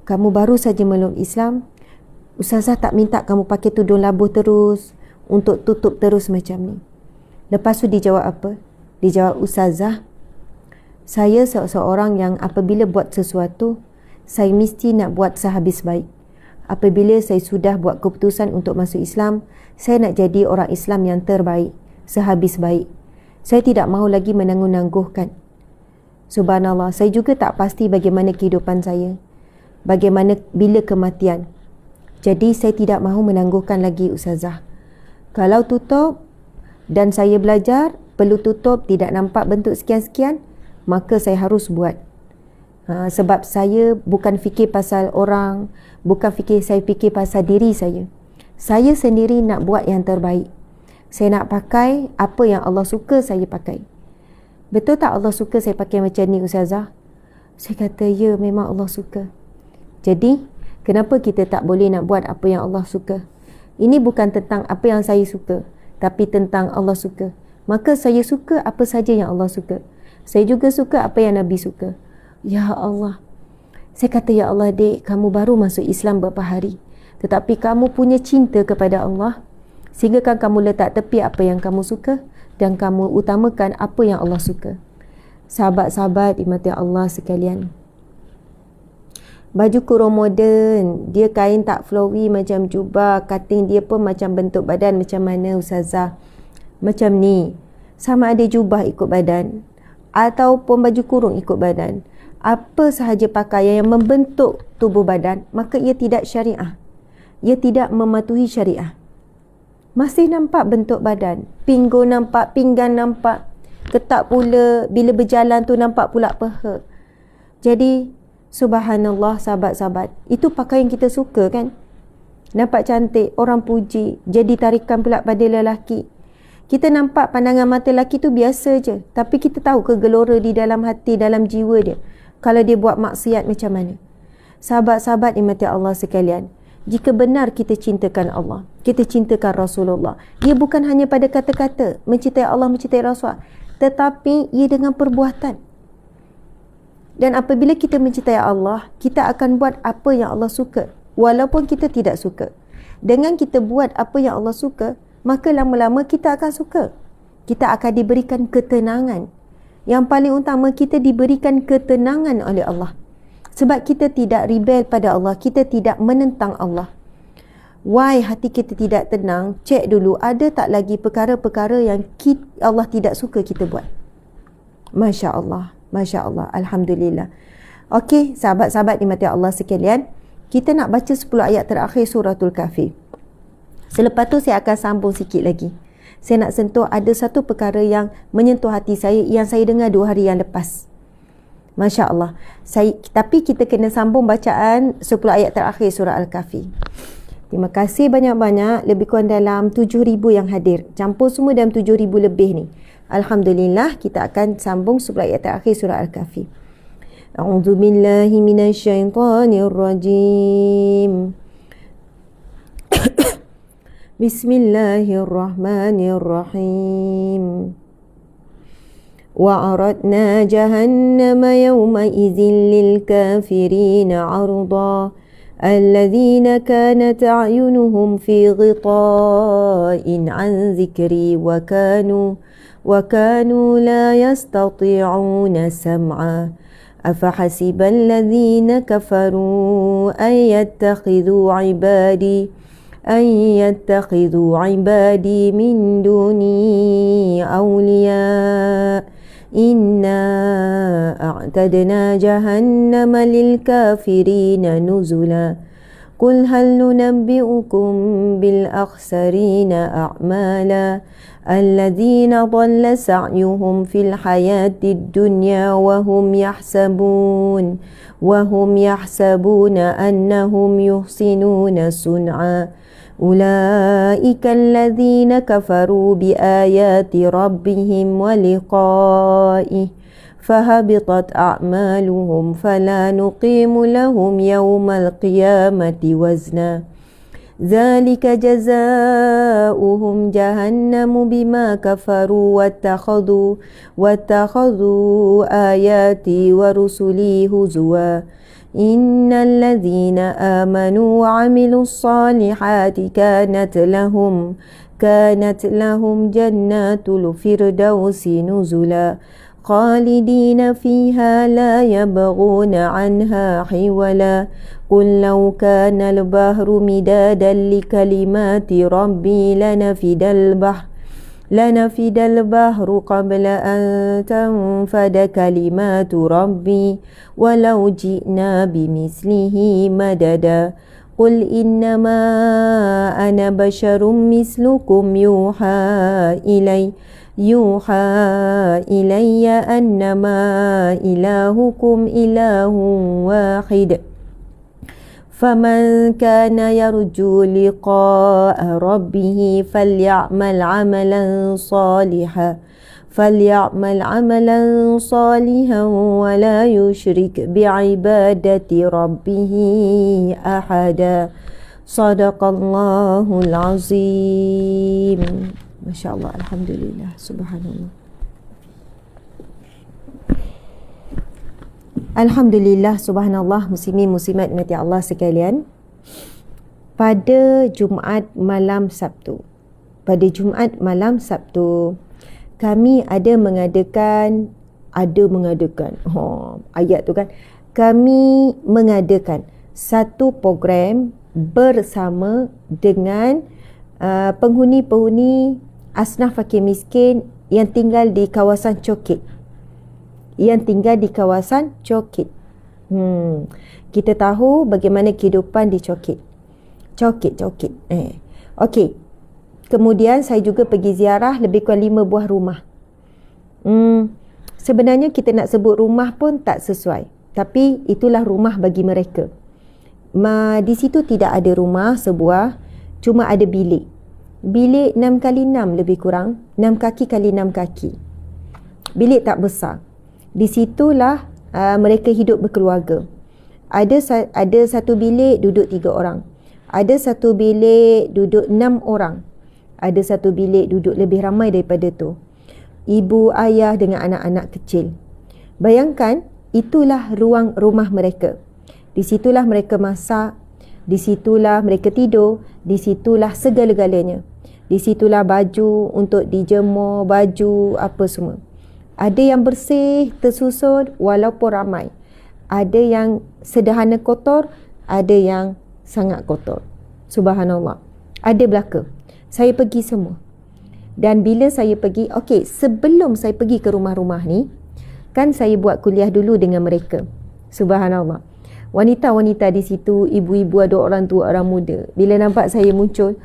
Kamu baru saja meluk Islam. Ustazah tak minta kamu pakai tudung labuh terus, untuk tutup terus macam ni." Lepas tu dia jawab apa? Dia jawab, "Ustazah, saya seorang yang apabila buat sesuatu, saya mesti nak buat sehabis baik. Apabila saya sudah buat keputusan untuk masuk Islam, saya nak jadi orang Islam yang terbaik, sehabis baik. Saya tidak mahu lagi menangguh-nangguhkan. Subhanallah, saya juga tak pasti bagaimana kehidupan saya, bagaimana bila kematian. Jadi saya tidak mahu menangguhkan lagi, Ustazah. Kalau tutup dan saya belajar, perlu tutup, tidak nampak bentuk sekian-sekian, maka saya harus buat. Sebab saya bukan fikir pasal orang, saya fikir pasal diri saya. Saya sendiri nak buat yang terbaik. Saya nak pakai apa yang Allah suka saya pakai. Betul tak Allah suka saya pakai macam ni, Ustazah?" Saya kata, "Ya, memang Allah suka." Jadi, kenapa kita tak boleh nak buat apa yang Allah suka? Ini bukan tentang apa yang saya suka, tapi tentang Allah suka. Maka saya suka apa saja yang Allah suka. Saya juga suka apa yang Nabi suka. Ya Allah. Saya kata, "Ya Allah, Dek, kamu baru masuk Islam beberapa hari, tetapi kamu punya cinta kepada Allah, sehingga kan kamu letak tepi apa yang kamu suka dan kamu utamakan apa yang Allah suka." Sahabat-sahabat dimati Allah sekalian, baju kurung moden, dia kain tak flowy macam jubah, cutting dia pun macam bentuk badan macam mana, Ustazah? Macam ni. Sama ada jubah ikut badan ataupun baju kurung ikut badan. Apa sahaja pakaian yang membentuk tubuh badan, maka ia tidak syariah. Ia tidak mematuhi syariah. Masih nampak bentuk badan, pinggul nampak, pinggan nampak, ketak pula, bila berjalan tu nampak pula paha. Jadi, subhanallah sahabat-sahabat, itu pakaian kita suka kan? Nampak cantik, orang puji, jadi tarikan pula pada lelaki. Kita nampak pandangan mata lelaki tu biasa je, tapi kita tahu kegelora di dalam hati, dalam jiwa dia, kalau dia buat maksiat macam mana. Sahabat-sahabat dimati Allah sekalian, jika benar kita cintakan Allah, kita cintakan Rasulullah, ia bukan hanya pada kata-kata mencintai Allah, mencintai Rasul, tetapi ia dengan perbuatan. Dan apabila kita mencintai Allah, kita akan buat apa yang Allah suka, walaupun kita tidak suka. Dengan kita buat apa yang Allah suka, maka lama-lama kita akan suka. Kita akan diberikan ketenangan. Yang paling utama, kita diberikan ketenangan oleh Allah. Sebab kita tidak rebel pada Allah, kita tidak menentang Allah. Why hati kita tidak tenang? Cek dulu, ada tak lagi perkara-perkara yang Allah tidak suka kita buat? Masya Allah, Masya Allah, Alhamdulillah. Okey, sahabat-sahabat dimati Allah sekalian, kita nak baca 10 ayat terakhir suratul Kahfi. Selepas tu saya akan sambung sikit lagi. Saya nak sentuh ada satu perkara yang menyentuh hati saya, yang saya dengar 2 hari yang lepas. Masya Allah. Tapi kita kena sambung bacaan 10 ayat terakhir surah Al-Kahfi. Terima kasih banyak-banyak. Lebih kurang dalam 7,000 yang hadir. Campur semua dalam 7,000 lebih ni. Alhamdulillah, kita akan sambung 10 ayat terakhir surah Al-Kahfi. A'udzu billahi minasyaitonir rajim. Bismillahirrahmanirrahim. وعرضنا جهنم يومئذ للكافرين عرضا الذين كانت أعينهم في غطاء عن ذكري وكانوا لا يستطيعون سمعا أفحسب الذين كفروا أن يتخذوا عبادي من دوني أولياء إنا أعتدنا جهنم للكافرين نزلا قل هل ننبئكم بالأخسرين أعمالا الذين ضل سعيهم في الحياة الدنيا وهم يحسبون أنهم يحسنون صنعا أولئك الذين كفروا بآيات ربهم ولقائه فهبطت أعمالهم فلا نقيم لهم يوم القيامة وزنا ذلك جزاؤهم جهنم بما كفروا واتخذوا آياتي ورسلي هزوا إن الذين آمنوا وعملوا الصالحات كانت لهم جنات الفردوس نزلا خالدين فيها لا يبغون عنها حولا قل لو كان البحر مدادا لكلمات ربي لنفد البحر قبل أن تنفد كلمات ربي ولو جئنا بمثله مددا قل إنما أنا بشر مثلكم يوحى إلي أنما إلهكم إله واحد فمن كان يرجو لقاء ربه فليعمل عملا صالحا ولا يشرك بعبادة ربه أحدا صدق الله العظيم. Masya Allah, Alhamdulillah, Subhanallah. Alhamdulillah, Subhanallah, muslimin muslimat mati Allah sekalian. Pada Jumaat malam Sabtu, kami ada mengadakan ayat tu kan, kami mengadakan satu program bersama dengan penghuni-penghuni asnaf fakir miskin yang tinggal di kawasan Cokit. Kita tahu bagaimana kehidupan di Cokit. Okey. Kemudian saya juga pergi ziarah lebih kurang 5 buah rumah. Sebenarnya kita nak sebut rumah pun tak sesuai, tapi itulah rumah bagi mereka. Di situ tidak ada rumah sebuah, cuma ada bilik 6x6 lebih kurang, 6 kaki kali 6 kaki. Bilik tak besar. Di situlah mereka hidup berkeluarga. Ada satu bilik duduk 3 orang. Ada satu bilik duduk 6 orang. Ada satu bilik duduk lebih ramai daripada tu. Ibu, ayah dengan anak-anak kecil. Bayangkan, itulah ruang rumah mereka. Di situlah mereka masak, di situlah mereka tidur, di situlah segala-galanya. Di situlah baju untuk dijemur, baju apa semua. Ada yang bersih, tersusun walaupun ramai. Ada yang sederhana kotor, ada yang sangat kotor. Subhanallah. Ada belaka. Saya pergi semua. Dan bila saya pergi, sebelum saya pergi ke rumah-rumah ni, kan saya buat kuliah dulu dengan mereka. Subhanallah. Wanita-wanita di situ, ibu-ibu, ada orang tua, orang muda. Bila nampak saya muncul,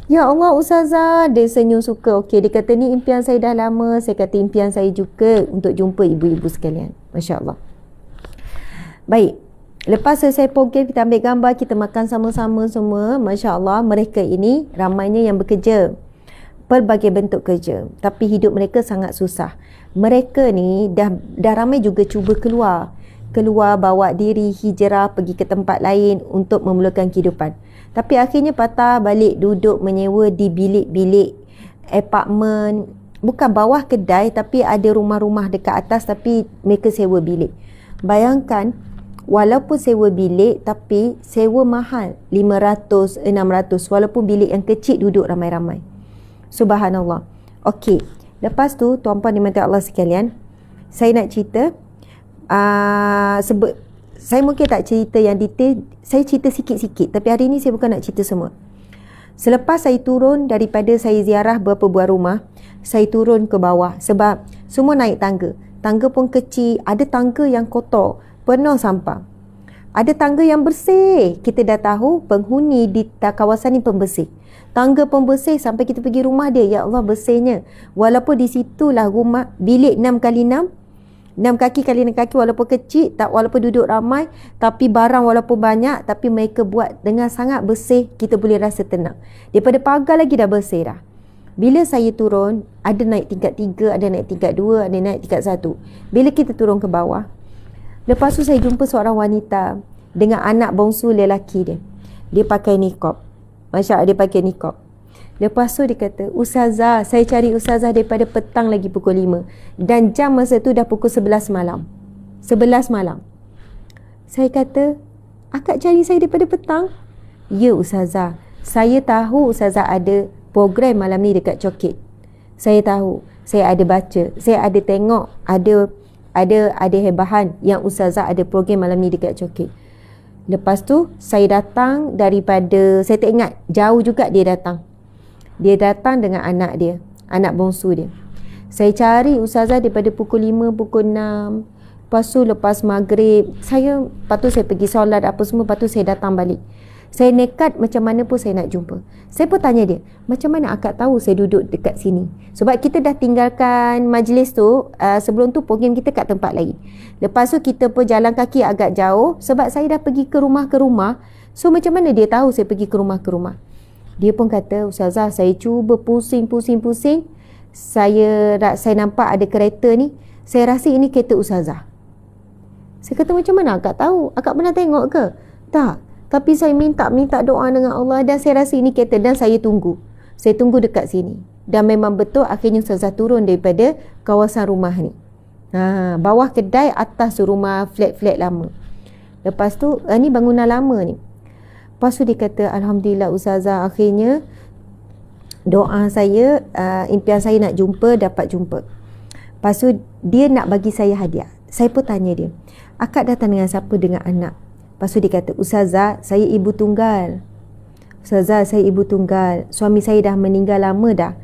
ya Allah Ustazah, dia senyum suka. Dia kata ni impian saya dah lama. Saya kata impian saya juga untuk jumpa ibu-ibu sekalian. Masya Allah. Baik, lepas selesai program, kita ambil gambar, kita makan sama-sama semua. Masya Allah, mereka ini ramainya yang bekerja, pelbagai bentuk kerja, tapi hidup mereka sangat susah. Mereka ni dah ramai juga cuba keluar, bawa diri, hijrah, pergi ke tempat lain untuk memulakan kehidupan. Tapi akhirnya patah balik duduk menyewa di bilik-bilik apartmen. Bukan bawah kedai, tapi ada rumah-rumah dekat atas, tapi mereka sewa bilik. Bayangkan, walaupun sewa bilik, tapi sewa mahal, 500, 600, walaupun bilik yang kecil duduk ramai-ramai. Subhanallah. Lepas tu, tuan-puan dimati Allah sekalian, saya nak cerita. Saya mungkin tak cerita yang detail, saya cerita sikit-sikit, tapi hari ni saya bukan nak cerita semua. Selepas saya turun daripada saya ziarah beberapa buah rumah, saya turun ke bawah sebab semua naik tangga. Tangga pun kecil, ada tangga yang kotor, penuh sampah. Ada tangga yang bersih. Kita dah tahu penghuni di kawasan ni pembersih. Tangga pembersih sampai kita pergi rumah dia. Ya Allah, bersihnya. Walaupun di situlah rumah, bilik 6x6. 6 kaki kali 6 kaki walaupun kecil, tak walaupun duduk ramai, tapi barang walaupun banyak, tapi mereka buat dengan sangat bersih, kita boleh rasa tenang. Daripada pagar lagi dah bersih dah. Bila saya turun, ada naik tingkat 3, ada naik tingkat 2, ada naik tingkat 1. Bila kita turun ke bawah, lepas tu saya jumpa seorang wanita dengan anak bongsu lelaki dia. Dia pakai niqab. Masya Allah, dia pakai niqab. Lepas tu dia kata, Ustazah, saya cari Ustazah daripada petang lagi pukul 5. Dan jam masa tu dah pukul 11 malam. 11 malam. Saya kata, akak cari saya daripada petang? Ya Ustazah, saya tahu Ustazah ada program malam ni dekat Cokit. Saya tahu, saya ada baca, saya ada tengok, ada hebahan yang Ustazah ada program malam ni dekat Cokit. Lepas tu, saya datang daripada, saya tak ingat, jauh juga dia datang. Dia datang dengan anak dia, anak bongsu dia. Saya cari Ustazah daripada pukul 5, pukul 6. Lepas tu lepas maghrib, lepas tu saya pergi solat apa semua, lepas tu saya datang balik. Saya nekat macam mana pun saya nak jumpa. Saya pun tanya dia, macam mana akak tahu saya duduk dekat sini? Sebab kita dah tinggalkan majlis tu, sebelum tu program kita kat tempat lain. Lepas tu kita pun jalan kaki agak jauh, sebab saya dah pergi ke rumah. So macam mana dia tahu saya pergi ke rumah? Dia pun kata, Ustazah, saya cuba pusing. Saya nampak ada kereta ni. Saya rasa ini kereta Ustazah. Saya kata, macam mana akak tahu? Akak pernah tengok ke? Tak. Tapi saya minta doa dengan Allah dan saya rasa ini kereta dan saya tunggu. Saya tunggu dekat sini. Dan memang betul akhirnya Ustazah turun daripada kawasan rumah ni. Bawah kedai, atas rumah flat-flat lama. Lepas tu, ni bangunan lama ni. Lepas tu dia kata, Alhamdulillah Ustazah, akhirnya doa saya, impian saya nak jumpa, dapat jumpa. Lepas tu dia nak bagi saya hadiah. Saya pun tanya dia, akak datang dengan siapa? Dengan anak. Lepas tu dia kata, Ustazah, saya ibu tunggal. Ustazah, saya ibu tunggal. Suami saya dah meninggal lama dah.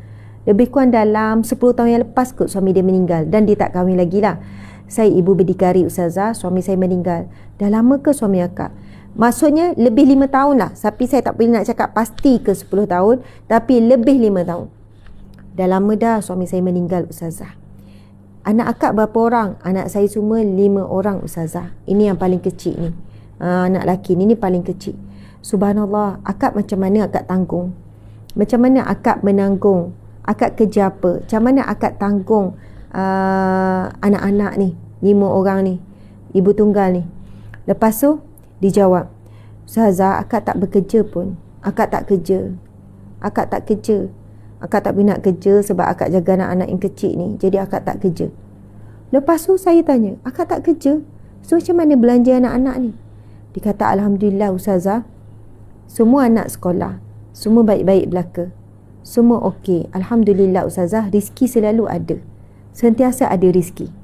Lebih kurang dalam 10 tahun yang lepas kot suami dia meninggal. Dan dia tak kahwin lagi lah. Saya ibu berdikari Ustazah, suami saya meninggal. Dah lama ke suami akak? Maksudnya lebih 5 tahun lah. Tapi saya tak boleh nak cakap pasti ke 10 tahun. Tapi lebih 5 tahun. Dah lama dah suami saya meninggal Ustazah. Anak akak berapa orang? Anak saya semua 5 orang Ustazah. Ini yang paling kecil ni. Anak lelaki ni paling kecil. Subhanallah, akak macam mana akak tanggung? Macam mana akak menanggung? Akak kerja apa? Macam mana akak tanggung anak-anak ni? 5 orang ni. Ibu tunggal ni. Lepas tu dijawab, Ustazah, akak tak bekerja pun. Akak tak kerja. Akak tak boleh nak kerja sebab akak jaga anak-anak yang kecil ni. Jadi akak tak kerja. Lepas tu saya tanya, akak tak kerja? So macam mana belanja anak-anak ni? Dia kata, Alhamdulillah Ustazah, semua anak sekolah. Semua baik-baik belaka. Semua okey. Alhamdulillah Ustazah, rezeki selalu ada. Sentiasa ada rezeki.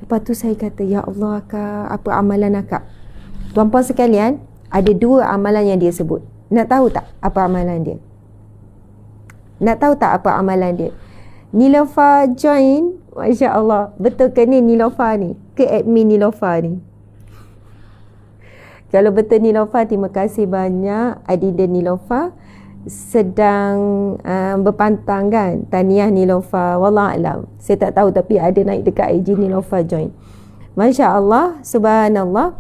Lepas tu saya kata, Ya Allah akak, apa amalan akak? Tuan-puan sekalian, ada 2 amalan yang dia sebut. Nak tahu tak apa amalan dia? Nilofa join. Masya Allah. Betul ke ni Nilofa ni? Ke admin Nilofa ni? Kalau betul Nilofa, terima kasih banyak. Adinda Nilofa sedang berpantang kan? Tahniah Nilofa. Wallahualam. Saya tak tahu tapi ada naik dekat IG Nilofa join. Masya Allah. Subhanallah.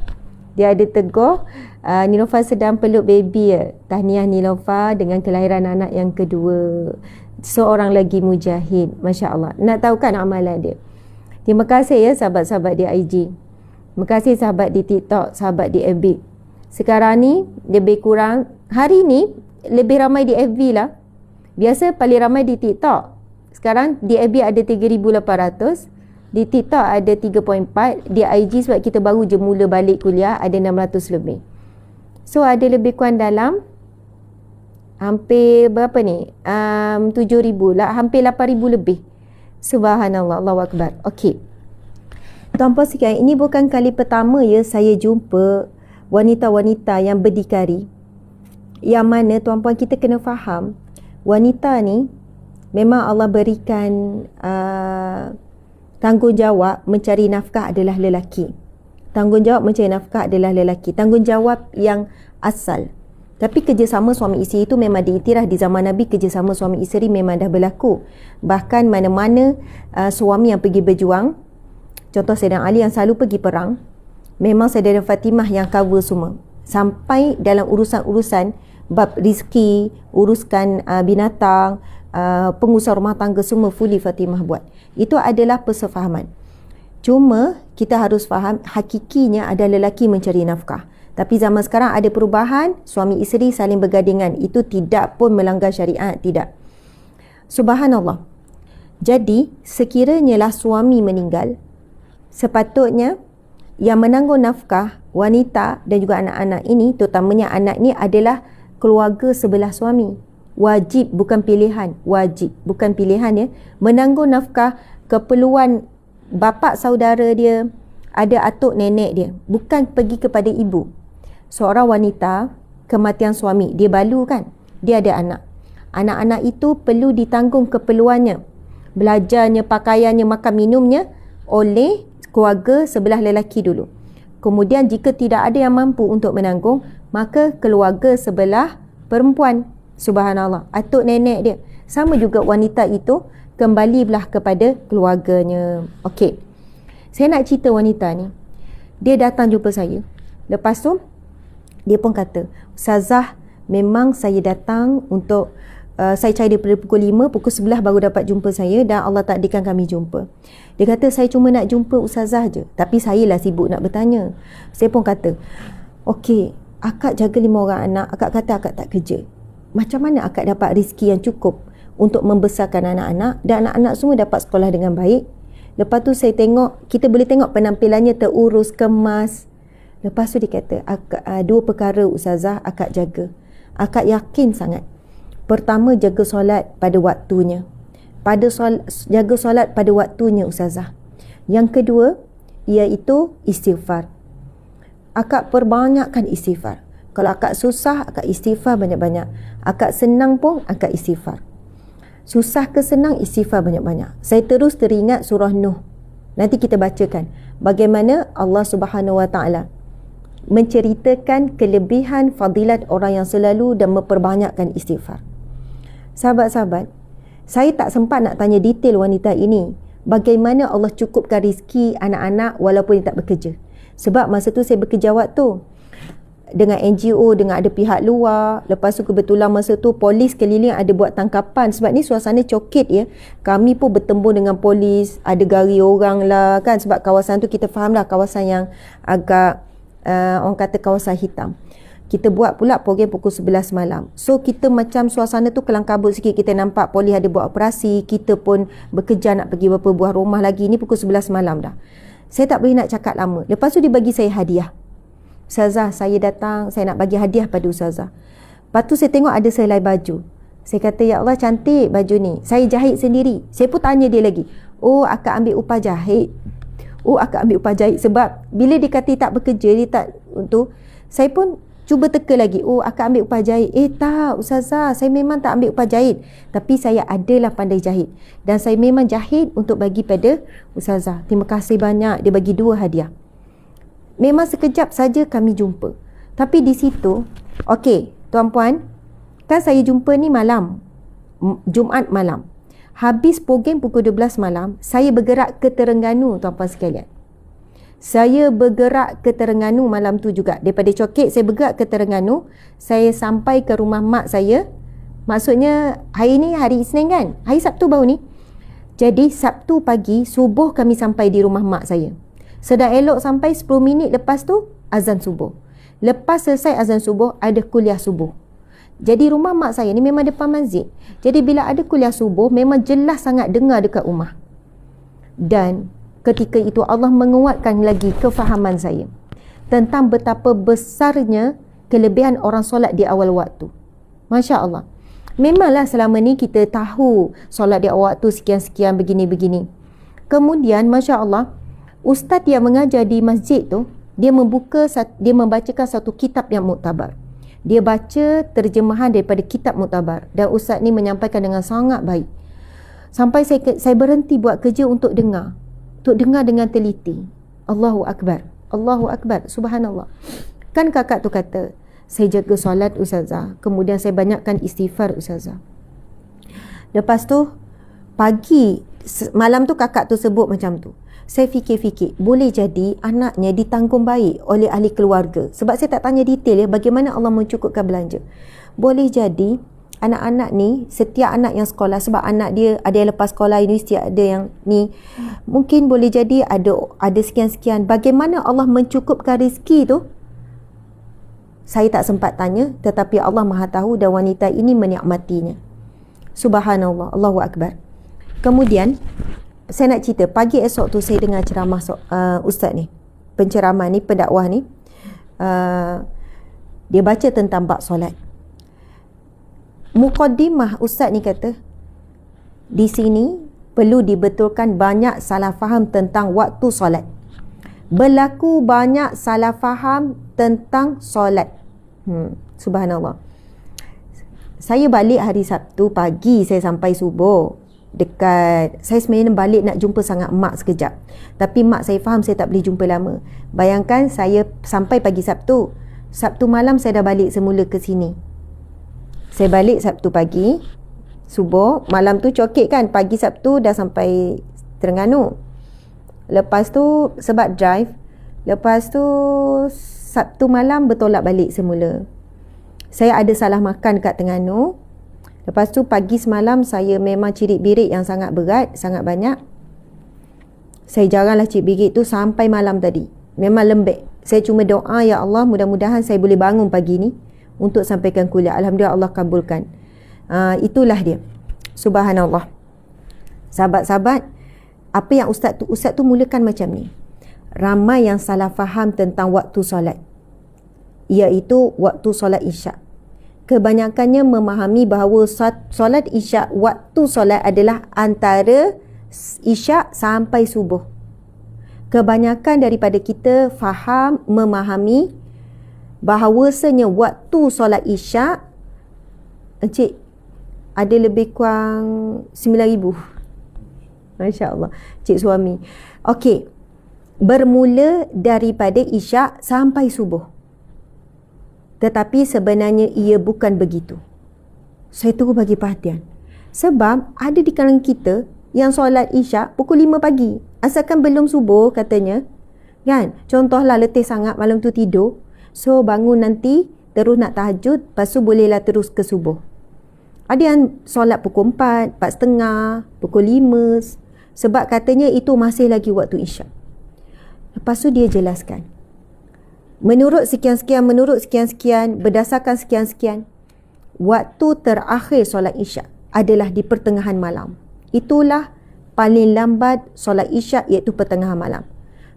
Dia ada tegur, Nilofa sedang peluk baby ya. Tahniah Nilofa dengan kelahiran anak yang kedua. Seorang lagi mujahid. Masya Allah. Nak tahu kan amalan dia? Terima kasih ya sahabat-sahabat di IG. Terima kasih sahabat di TikTok, sahabat di FB. Sekarang ni lebih kurang, hari ni lebih ramai di FB lah. Biasa paling ramai di TikTok. Sekarang di FB ada 3,800. Di TikTok ada 3.4. Di IG sebab kita baru je mula balik kuliah ada 600 lebih. So ada lebih kurang dalam hampir berapa ni? 7,000 lah, hampir 8,000 lebih. Subhanallah, Allahu Akbar. Okey. Tuan-puan sekalian, ini bukan kali pertama ya saya jumpa wanita-wanita yang berdikari. Yang mana tuan-puan kita kena faham, wanita ni memang Allah berikan tanggungjawab mencari nafkah adalah lelaki. tanggungjawab mencari nafkah adalah lelaki, tanggungjawab yang asal. Tapi kerjasama suami isteri itu memang diiktiraf di zaman Nabi. Kerjasama suami isteri memang dah berlaku. Bahkan mana-mana suami yang pergi berjuang, contoh Sayyidina Ali yang selalu pergi perang, memang Sayyidah Fatimah yang cover semua. Sampai dalam urusan-urusan bab rizki, uruskan binatang, pengurusan rumah tangga, semua fully Fatimah buat. Itu adalah persefahaman. Cuma kita harus faham hakikinya adalah lelaki mencari nafkah. Tapi zaman sekarang ada perubahan, suami isteri saling bergandingan. Itu tidak pun melanggar syariat, tidak. Subhanallah. Jadi, sekiranya lah suami meninggal, sepatutnya yang menanggung nafkah wanita dan juga anak-anak ini, terutamanya anak ni adalah keluarga sebelah suami. Wajib, bukan pilihan. Wajib, bukan pilihan ya. Menanggung nafkah keperluan bapa saudara dia, ada atuk nenek dia. Bukan pergi kepada ibu. Seorang wanita, kematian suami, dia balu kan? Dia ada anak. Anak-anak itu perlu ditanggung keperluannya. Belajarnya, pakaiannya, makan minumnya oleh keluarga sebelah lelaki dulu. Kemudian jika tidak ada yang mampu untuk menanggung, maka keluarga sebelah perempuan. Subhanallah. Atuk nenek dia. Sama juga wanita itu kembali belah kepada keluarganya. Okey. Saya nak cerita wanita ni. Dia datang jumpa saya. Lepas tu, dia pun kata, Ustazah, memang saya datang untuk saya cari daripada pukul 5, pukul 11 baru dapat jumpa saya dan Allah takdirkan kami jumpa. Dia kata, saya cuma nak jumpa Ustazah je. Tapi saya lah sibuk nak bertanya. Saya pun kata, okey, akak jaga 5 orang anak, akak kata akak tak kerja. Macam mana akak dapat rezeki yang cukup untuk membesarkan anak-anak dan anak-anak semua dapat sekolah dengan baik? Lepas tu saya tengok, kita boleh tengok penampilannya terurus, kemas. Lepas tu dia kata, dua perkara Ustazah akak jaga. Akak yakin sangat. Pertama, jaga solat pada waktunya. Jaga solat pada waktunya Ustazah. Yang kedua, iaitu istighfar. Akak perbanyakkan istighfar. Kalau akak susah, akak istighfar banyak-banyak. Akak senang pun, akak istighfar. Susah ke senang, istighfar banyak-banyak. Saya terus teringat surah Nuh. Nanti kita bacakan bagaimana Allah Subhanahu Wa Taala menceritakan kelebihan fadilat orang yang selalu dan memperbanyakkan istighfar. Sahabat-sahabat, saya tak sempat nak tanya detail wanita ini bagaimana Allah cukupkan rezeki anak-anak walaupun dia tak bekerja. Sebab masa tu saya bekerja waktu dengan NGO, dengan ada pihak luar. Lepas tu kebetulan masa tu polis keliling ada buat tangkapan. Sebab ni suasana coket ya. Kami pun bertembung dengan polis, ada gari orang lah kan. Sebab kawasan tu kita faham lah kawasan yang agak orang kata kawasan hitam. Kita buat pula program pukul 11 malam. So kita macam suasana tu kelang kabut sikit. Kita nampak polis ada buat operasi. Kita pun bekerja nak pergi beberapa buah rumah lagi. Ni pukul 11 malam dah. Saya tak boleh nak cakap lama. Lepas tu dia bagi saya hadiah. Ustazah, saya datang, saya nak bagi hadiah pada Ustazah. Lepas tu saya tengok ada selai baju. Saya kata, ya Allah cantik baju ni. Saya jahit sendiri. Saya pun tanya dia lagi. Oh, akak ambil upah jahit. Oh, akak ambil upah jahit. Sebab bila dia kata tak bekerja, dia tak untuk, saya pun cuba teka lagi. Oh, akak ambil upah jahit. Tak Ustazah, saya memang tak ambil upah jahit. Tapi saya adalah pandai jahit. Dan saya memang jahit untuk bagi pada Ustazah. Terima kasih banyak. Dia bagi 2 hadiah. Memang sekejap saja kami jumpa. Tapi di situ, okey, tuan-puan, kan saya jumpa ni malam, Jumaat malam. Habis program pukul 12 malam, saya bergerak ke Terengganu, tuan-puan sekalian. Saya bergerak ke Terengganu malam tu juga. Daripada Coket, saya bergerak ke Terengganu. Saya sampai ke rumah mak saya. Maksudnya, hari ni hari Isnin kan? Hari Sabtu baru ni. Jadi, Sabtu pagi, subuh kami sampai di rumah mak saya. Sedang elok sampai 10 minit lepas tu azan subuh. Lepas selesai azan subuh ada kuliah subuh. Jadi rumah mak saya ni memang depan masjid. Jadi bila ada kuliah subuh memang jelas sangat dengar dekat rumah. Dan ketika itu Allah menguatkan lagi kefahaman saya tentang betapa besarnya kelebihan orang solat di awal waktu. Masya Allah. Memanglah selama ni kita tahu solat di awal waktu sekian-sekian begini-begini. Kemudian Masya Allah, ustaz yang mengajar di masjid tu, dia membacakan satu kitab yang muktabar. Dia baca terjemahan daripada kitab muktabar dan ustaz ni menyampaikan dengan sangat baik. Sampai saya berhenti buat kerja untuk dengar dengan teliti. Allahu Akbar. Allahu Akbar, subhanallah. Kan kakak tu kata, saya jaga solat ustazah, kemudian saya banyakkan istighfar ustazah. Lepas tu pagi, malam tu kakak tu sebut macam tu. Saya fikir-fikir, boleh jadi anaknya ditanggung baik oleh ahli keluarga. Sebab saya tak tanya detail ya, bagaimana Allah mencukupkan belanja. Boleh jadi anak-anak ni, setiap anak yang sekolah, sebab anak dia ada yang lepas sekolah universiti, ada yang ni, mungkin boleh jadi ada sekian-sekian. Bagaimana Allah mencukupkan rezeki tu, saya tak sempat tanya, tetapi Allah Maha tahu dan wanita ini menikmatinya. Subhanallah, Allahu Akbar. Kemudian saya nak cerita, pagi esok tu saya dengar ceramah ustaz ni, penceramah ni, pendakwah ni, dia baca tentang bab solat. Muqaddimah ustaz ni kata, di sini perlu dibetulkan banyak salah faham tentang waktu solat. Berlaku banyak salah faham tentang solat. Subhanallah. Saya balik hari Sabtu pagi, saya sampai subuh. Saya sebenarnya balik nak jumpa sangat mak sekejap, tapi mak saya faham saya tak boleh jumpa lama. Bayangkan saya sampai pagi Sabtu malam saya dah balik semula ke sini. Saya balik Sabtu pagi, subuh, malam tu cokek kan, pagi Sabtu dah sampai Terengganu. Lepas tu sebab drive, lepas tu Sabtu malam bertolak balik semula. Saya ada salah makan kat Terengganu. Lepas tu pagi semalam saya memang cirit-birit yang sangat berat, sangat banyak. Saya jaranglah cirit-birit tu sampai malam tadi. Memang lembek. Saya cuma doa, ya Allah mudah-mudahan saya boleh bangun pagi ni untuk sampaikan kuliah. Alhamdulillah Allah kabulkan. Itulah dia. Subhanallah. Sahabat-sahabat, apa yang ustaz tu mulakan macam ni. Ramai yang salah faham tentang waktu solat, iaitu waktu solat isyak. Kebanyakannya memahami bahawa solat isyak, waktu solat adalah antara isyak sampai subuh. Kebanyakan daripada kita faham, memahami bahawasanya waktu solat isyak, encik, ada lebih kurang 9,000. Masya Allah, cik suami. Okey, bermula daripada isyak sampai subuh. Tetapi sebenarnya ia bukan begitu. Saya terus bagi perhatian. Sebab ada di kalangan kita yang solat isyak pukul 5 pagi. Asalkan belum subuh katanya. Kan? Contohlah letih sangat malam tu tidur. So bangun nanti terus nak tahajud. Lepas tu bolehlah terus ke subuh. Ada yang solat pukul 4, 4.30, pukul 5. Sebab katanya itu masih lagi waktu isyak. Lepas tu dia jelaskan. Menurut sekian-sekian, berdasarkan sekian-sekian, waktu terakhir solat isyak adalah di pertengahan malam. Itulah paling lambat solat isyak, iaitu pertengahan malam.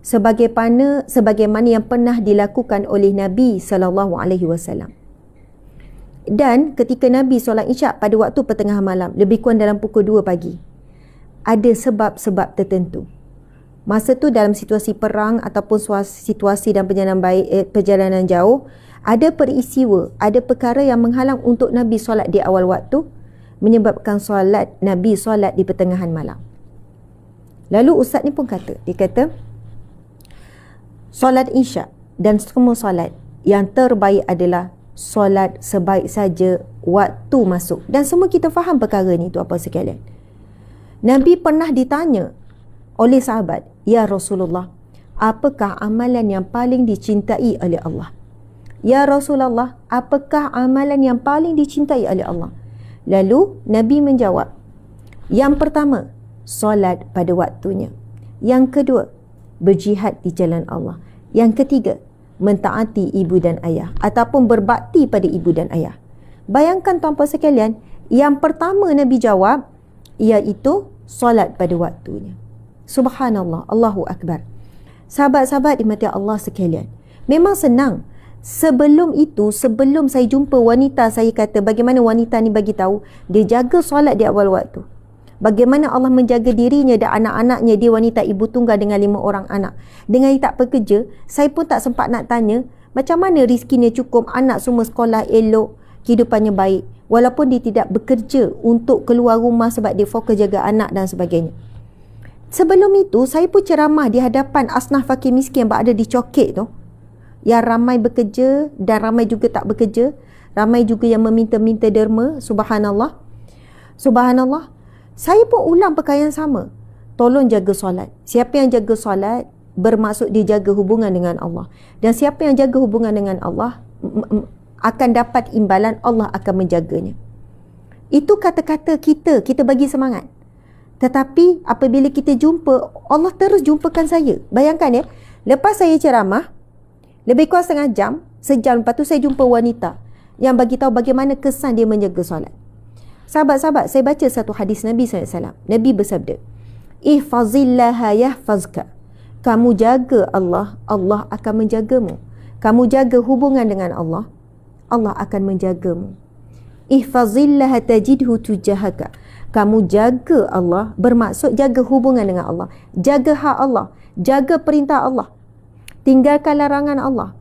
Sebagaimana yang pernah dilakukan oleh Nabi SAW. Dan ketika Nabi solat isyak pada waktu pertengahan malam, lebih kurang dalam pukul 2 pagi, ada sebab-sebab tertentu. Masa tu dalam situasi perang ataupun situasi dan perjalanan jauh, ada peristiwa, ada perkara yang menghalang untuk Nabi solat di awal waktu, menyebabkan Nabi solat di pertengahan malam. Lalu ustaz ni pun kata, dia kata, solat isyak dan semua solat yang terbaik adalah solat sebaik saja waktu masuk. Dan semua kita faham perkara ni tu apa sekalian. Nabi pernah ditanya oleh sahabat, ya Rasulullah, apakah amalan yang paling dicintai oleh Allah? Ya Rasulullah, apakah amalan yang paling dicintai oleh Allah? Lalu Nabi menjawab, yang pertama, solat pada waktunya. Yang kedua, berjihad di jalan Allah. Yang ketiga, mentaati ibu dan ayah ataupun berbakti pada ibu dan ayah. Bayangkan tuan-puan sekalian, yang pertama Nabi jawab iaitu solat pada waktunya. Subhanallah, Allahu Akbar. Sahabat-sahabat dimati Allah sekalian, memang senang. Sebelum saya jumpa wanita, saya kata bagaimana wanita ni bagi tahu dia jaga solat di awal waktu. Bagaimana Allah menjaga dirinya dan anak-anaknya. Dia wanita ibu tunggal dengan 5 orang anak. Dengan dia tak bekerja, saya pun tak sempat nak tanya macam mana rezekinya cukup, anak semua sekolah elok, kehidupannya baik, walaupun dia tidak bekerja untuk keluar rumah sebab dia fokus jaga anak dan sebagainya. Sebelum itu, saya pun ceramah di hadapan asnaf fakir miskin yang berada di Cokek tu. Yang ramai bekerja dan ramai juga tak bekerja. Ramai juga yang meminta-minta derma. Subhanallah. Subhanallah. Saya pun ulang perkara yang sama. Tolong jaga solat. Siapa yang jaga solat, bermaksud dia jaga hubungan dengan Allah. Dan siapa yang jaga hubungan dengan Allah, akan dapat imbalan, Allah akan menjaganya. Itu kata-kata kita bagi semangat. Tetapi apabila kita jumpa, Allah terus jumpakan saya. Bayangkan ya, lepas saya ceramah, lebih kurang setengah jam, sejam lepas tu saya jumpa wanita yang bagi tahu bagaimana kesan dia menjaga solat. Sahabat-sahabat, saya baca satu hadis Nabi SAW. Nabi bersabda, ihfazillaha yahfazka. Kamu jaga Allah, Allah akan menjagamu. Kamu jaga hubungan dengan Allah, Allah akan menjagamu. Ihfazillaha tajidhu tujahaka. Kamu jaga Allah, bermaksud jaga hubungan dengan Allah. Jaga hak Allah, jaga perintah Allah, tinggalkan larangan Allah.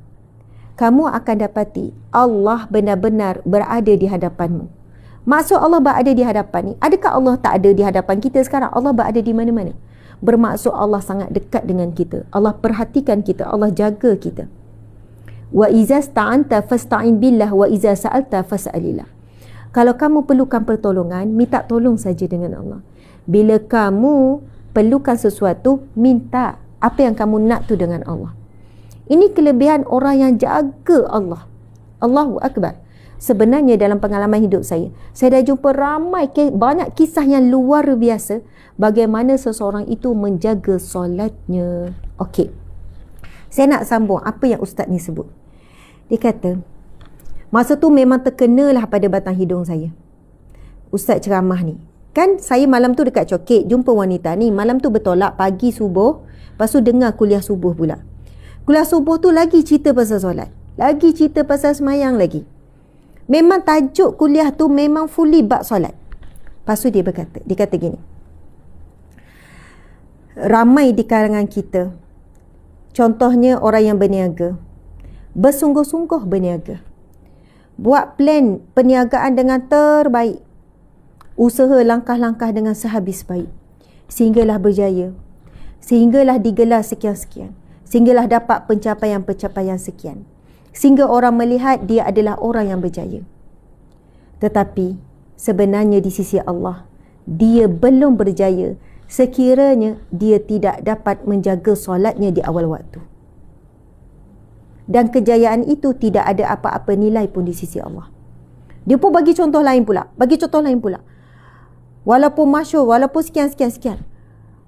Kamu akan dapati Allah benar-benar berada di hadapanmu. Maksud Allah berada di hadapan ni, adakah Allah tak ada di hadapan kita sekarang? Allah berada di mana-mana. Bermaksud Allah sangat dekat dengan kita. Allah perhatikan kita, Allah jaga kita. Wa iza sta'anta fasta'in billah wa iza sa'alta fas'alillah. Kalau kamu perlukan pertolongan, minta tolong saja dengan Allah. Bila kamu perlukan sesuatu, minta apa yang kamu nak tu dengan Allah. Ini kelebihan orang yang jaga Allah. Allahu Akbar. Sebenarnya dalam pengalaman hidup saya dah jumpa banyak kisah yang luar biasa bagaimana seseorang itu menjaga solatnya. Okey. Saya nak sambung apa yang ustaz ni sebut. Dia kata, masa tu memang terkenalah pada batang hidung saya. Ustaz ceramah ni. Kan saya malam tu dekat Cokek, jumpa wanita ni. Malam tu bertolak pagi subuh, lepas tu dengar kuliah subuh pula. Kuliah subuh tu lagi cerita pasal solat. Lagi cerita pasal semayang lagi. Memang tajuk kuliah tu memang fully bab solat. Lepas tu dia kata gini. Ramai di kalangan kita, contohnya orang yang berniaga, bersungguh-sungguh berniaga. Buat plan perniagaan dengan terbaik. Usaha langkah-langkah dengan sehabis baik. Sehinggalah berjaya. Sehinggalah digelar sekian-sekian. Sehinggalah dapat pencapaian-pencapaian sekian. Sehingga orang melihat dia adalah orang yang berjaya. Tetapi sebenarnya di sisi Allah, dia belum berjaya sekiranya dia tidak dapat menjaga solatnya di awal waktu. Dan kejayaan itu tidak ada apa-apa nilai pun di sisi Allah. Dia pun bagi contoh lain pula. Walaupun masyhur, walaupun sekian.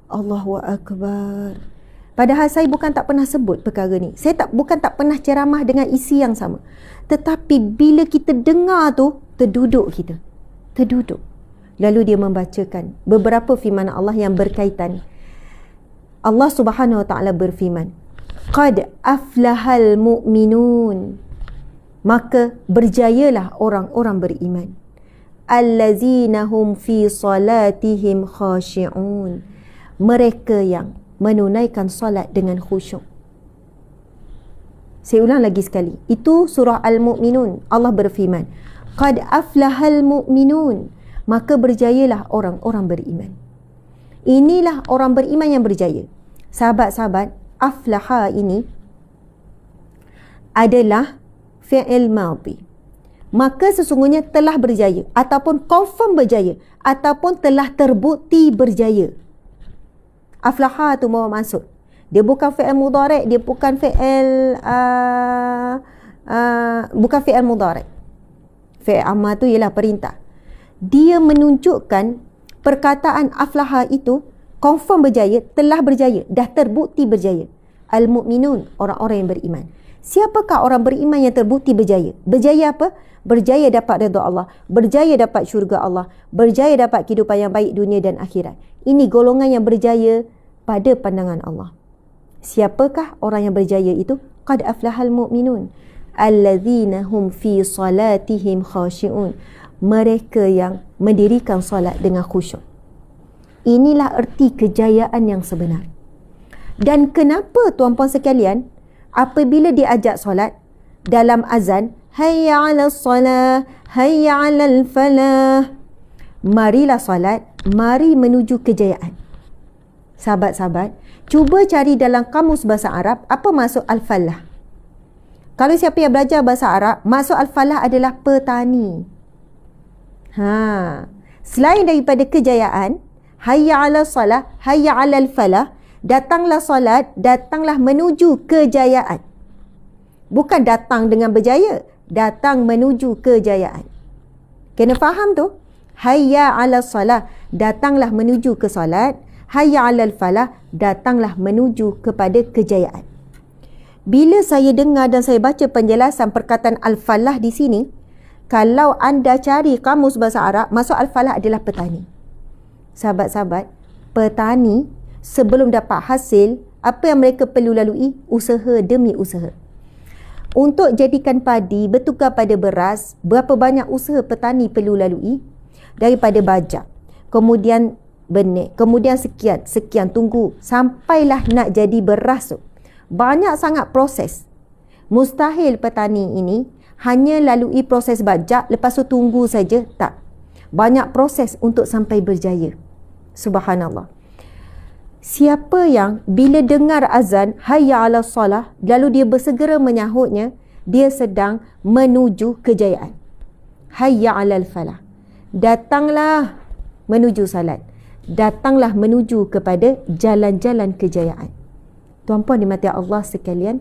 Allahu Akbar. Padahal saya bukan tak pernah sebut perkara ni. Saya bukan tak pernah ceramah dengan isi yang sama. Tetapi bila kita dengar tu, terduduk kita. Terduduk. Lalu dia membacakan beberapa firman Allah yang berkaitan. Allah Subhanahu Wa Taala berfirman, qad aflahal mu'minun. Maka berjayalah orang-orang beriman. Allazina hum fi salatihim khashi'un. Mereka yang menunaikan solat dengan khusyuk. Saya ulang lagi sekali. Itu surah Al-Mu'minun. Allah berfirman, qad aflahal mu'minun. Maka berjayalah orang-orang beriman. Inilah orang beriman yang berjaya. Sahabat-sahabat, aflaha ini adalah fi'il madhi. Maka sesungguhnya telah berjaya, ataupun confirm berjaya, ataupun telah terbukti berjaya. Aflaha tu bawa maksud. Dia bukan fi'il mudhari', dia bukan fi'il mudhari'. Fi'il amar tu ialah perintah. Dia menunjukkan perkataan aflaha itu confirm berjaya, telah berjaya, dah terbukti berjaya. Al-mu'minun, orang-orang yang beriman. Siapakah orang beriman yang terbukti berjaya? Berjaya apa? Berjaya dapat redha Allah, berjaya dapat syurga Allah, berjaya dapat kehidupan yang baik dunia dan akhirat. Ini golongan yang berjaya pada pandangan Allah. Siapakah orang yang berjaya itu? Qad aflahal mu'minun allazina hum fi salatihim khashi'un. Mereka yang mendirikan solat dengan khusyuk. Inilah erti kejayaan yang sebenar. Dan kenapa tuan-puan sekalian, apabila diajak solat dalam azan, hayya 'alas salah, hayya 'alal falah, marilah solat, mari menuju kejayaan. Sahabat-sahabat, cuba cari dalam kamus bahasa Arab apa maksud al-falah. Kalau siapa yang belajar bahasa Arab, maksud al-falah adalah petani. Selain daripada kejayaan, hayya 'ala salah, hayya 'alal falah, datanglah solat, datanglah menuju kejayaan. Bukan datang dengan berjaya, datang menuju kejayaan. Kena faham tu. Hayya 'ala salah, datanglah menuju ke solat. Hayya 'alal falah, datanglah menuju kepada kejayaan. Bila saya dengar dan saya baca penjelasan perkataan al-falah di sini, kalau anda cari kamus bahasa Arab, maksud al-falah adalah petani. Sahabat-sahabat, petani sebelum dapat hasil, apa yang mereka perlu lalui? Usaha demi usaha. Untuk jadikan padi bertukar pada beras, berapa banyak usaha petani perlu lalui? Daripada bajak, kemudian benih, kemudian sekian tunggu sampailah nak jadi beras tu. Banyak sangat proses. Mustahil petani ini hanya lalui proses bajak lepas tu tunggu saja. Tak. Banyak proses untuk sampai berjaya. Subhanallah. Siapa yang bila dengar azan hayya 'ala salah, lalu dia bersegera menyahutnya, dia sedang menuju kejayaan. Hayya 'alal falah, datanglah menuju salat, datanglah menuju kepada jalan-jalan kejayaan. Tuan-puan dimati Allah sekalian,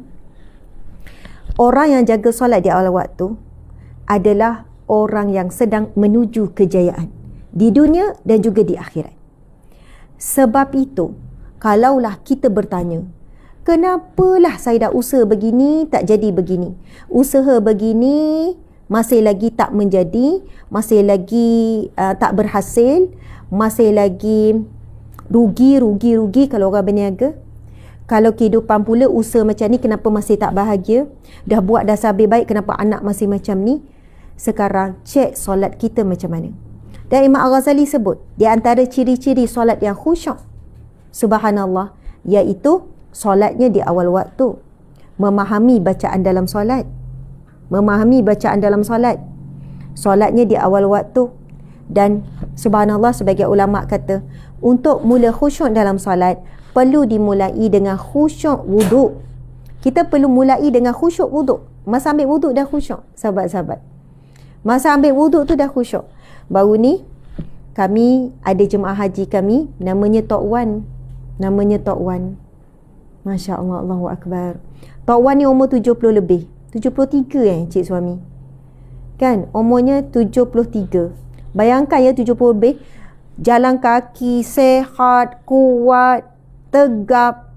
orang yang jaga solat di awal waktu adalah orang yang sedang menuju kejayaan di dunia dan juga di akhirat. Sebab itu, kalaulah kita bertanya, kenapalah saya dah usaha begini tak jadi begini, usaha begini masih lagi tak menjadi, masih lagi tak berhasil, masih lagi rugi kalau orang berniaga. Kalau kehidupan pula usaha macam ni, kenapa masih tak bahagia? Dah buat dah sabir baik, kenapa anak masih macam ni? Sekarang cek solat kita macam mana. Dan Imam Al-Ghazali sebut, di antara ciri-ciri solat yang khusyuk, subhanallah, iaitu solatnya di awal waktu, memahami bacaan dalam solat, solatnya di awal waktu. Dan subhanallah, sebagai ulama kata, untuk mula khusyuk dalam solat, perlu dimulai dengan khusyuk wuduk. Kita perlu mulai dengan khusyuk wuduk. Masa ambil wuduk dah khusyuk, sahabat-sahabat. Masa ambil wuduk tu dah khusyuk. Baru ni, kami ada jemaah haji kami, namanya Tok Wan. Masya Allah, Allahu Akbar. Tok Wan ni umur 70 lebih. 73 cik suami. Kan, umurnya 73. Bayangkan ya, 70 lebih. Jalan kaki, sehat, kuat, tegap.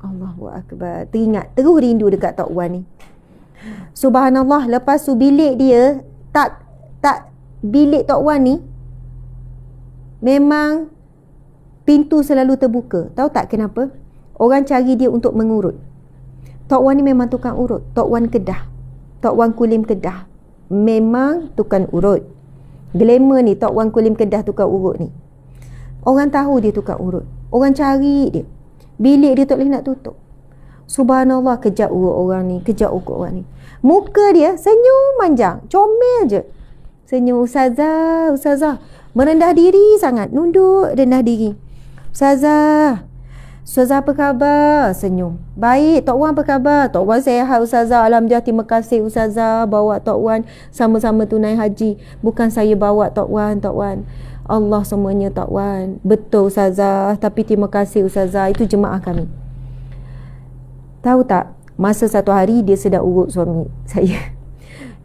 Allahu Akbar. Teringat, terus rindu dekat Tok Wan ni. Subhanallah, lepas tu bilik dia, tak bilik Tok Wan ni, memang pintu selalu terbuka. Tahu tak kenapa? Orang cari dia untuk mengurut. Tok Wan ni memang tukang urut. Tok Wan Kedah, Tok Wan Kulim Kedah, memang tukang urut. Glamour ni, Tok Wan Kulim Kedah tukang urut ni. Orang tahu dia tukang urut. Orang cari dia. Bilik dia tak boleh nak tutup. Subhanallah, kejap urut orang ni, kejap urut orang ni. Muka dia senyum manjang, comel je. Senyum, ustazah. Merendah diri sangat, nunduk rendah diri. Ustazah apa khabar? Senyum. Baik, Tok Wan apa khabar? Tok Wan sihat ustazah. Alhamdulillah, terima kasih ustazah bawa Tok Wan sama-sama tunai haji. Bukan saya bawa Tok Wan. Allah semuanya Tok Wan. Betul ustazah, tapi terima kasih ustazah. Itu jemaah kami. Tahu tak, masa satu hari dia sedang urut suami saya.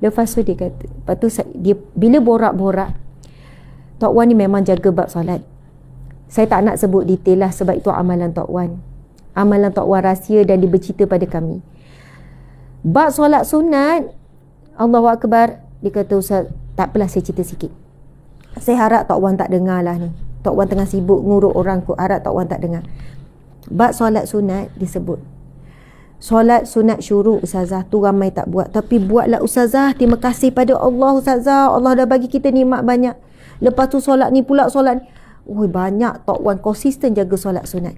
Lepas tu dia kata, lepas tu dia bila borak-borak, Tok Wan ni memang jaga bab solat. Saya tak nak sebut detail lah, sebab itu amalan Tok Wan. Amalan Tok Wan rahsia dan dia bercerita pada kami. Bab solat sunat, Allahu Akbar, dia kata, Ustaz, tak apalah saya cerita sikit. Saya harap Tok Wan tak dengar lah ni. Tok Wan tengah sibuk ngurut orang kot, harap Tok Wan tak dengar. Bab solat sunat disebut. Solat sunat syuruk ustazah tu ramai tak buat, tapi buatlah ustazah. Terima kasih pada Allah ustazah. Allah dah bagi kita nikmat banyak. Lepas tu solat ni pula, solat ni. Banyak Tok Wan konsisten jaga solat sunat.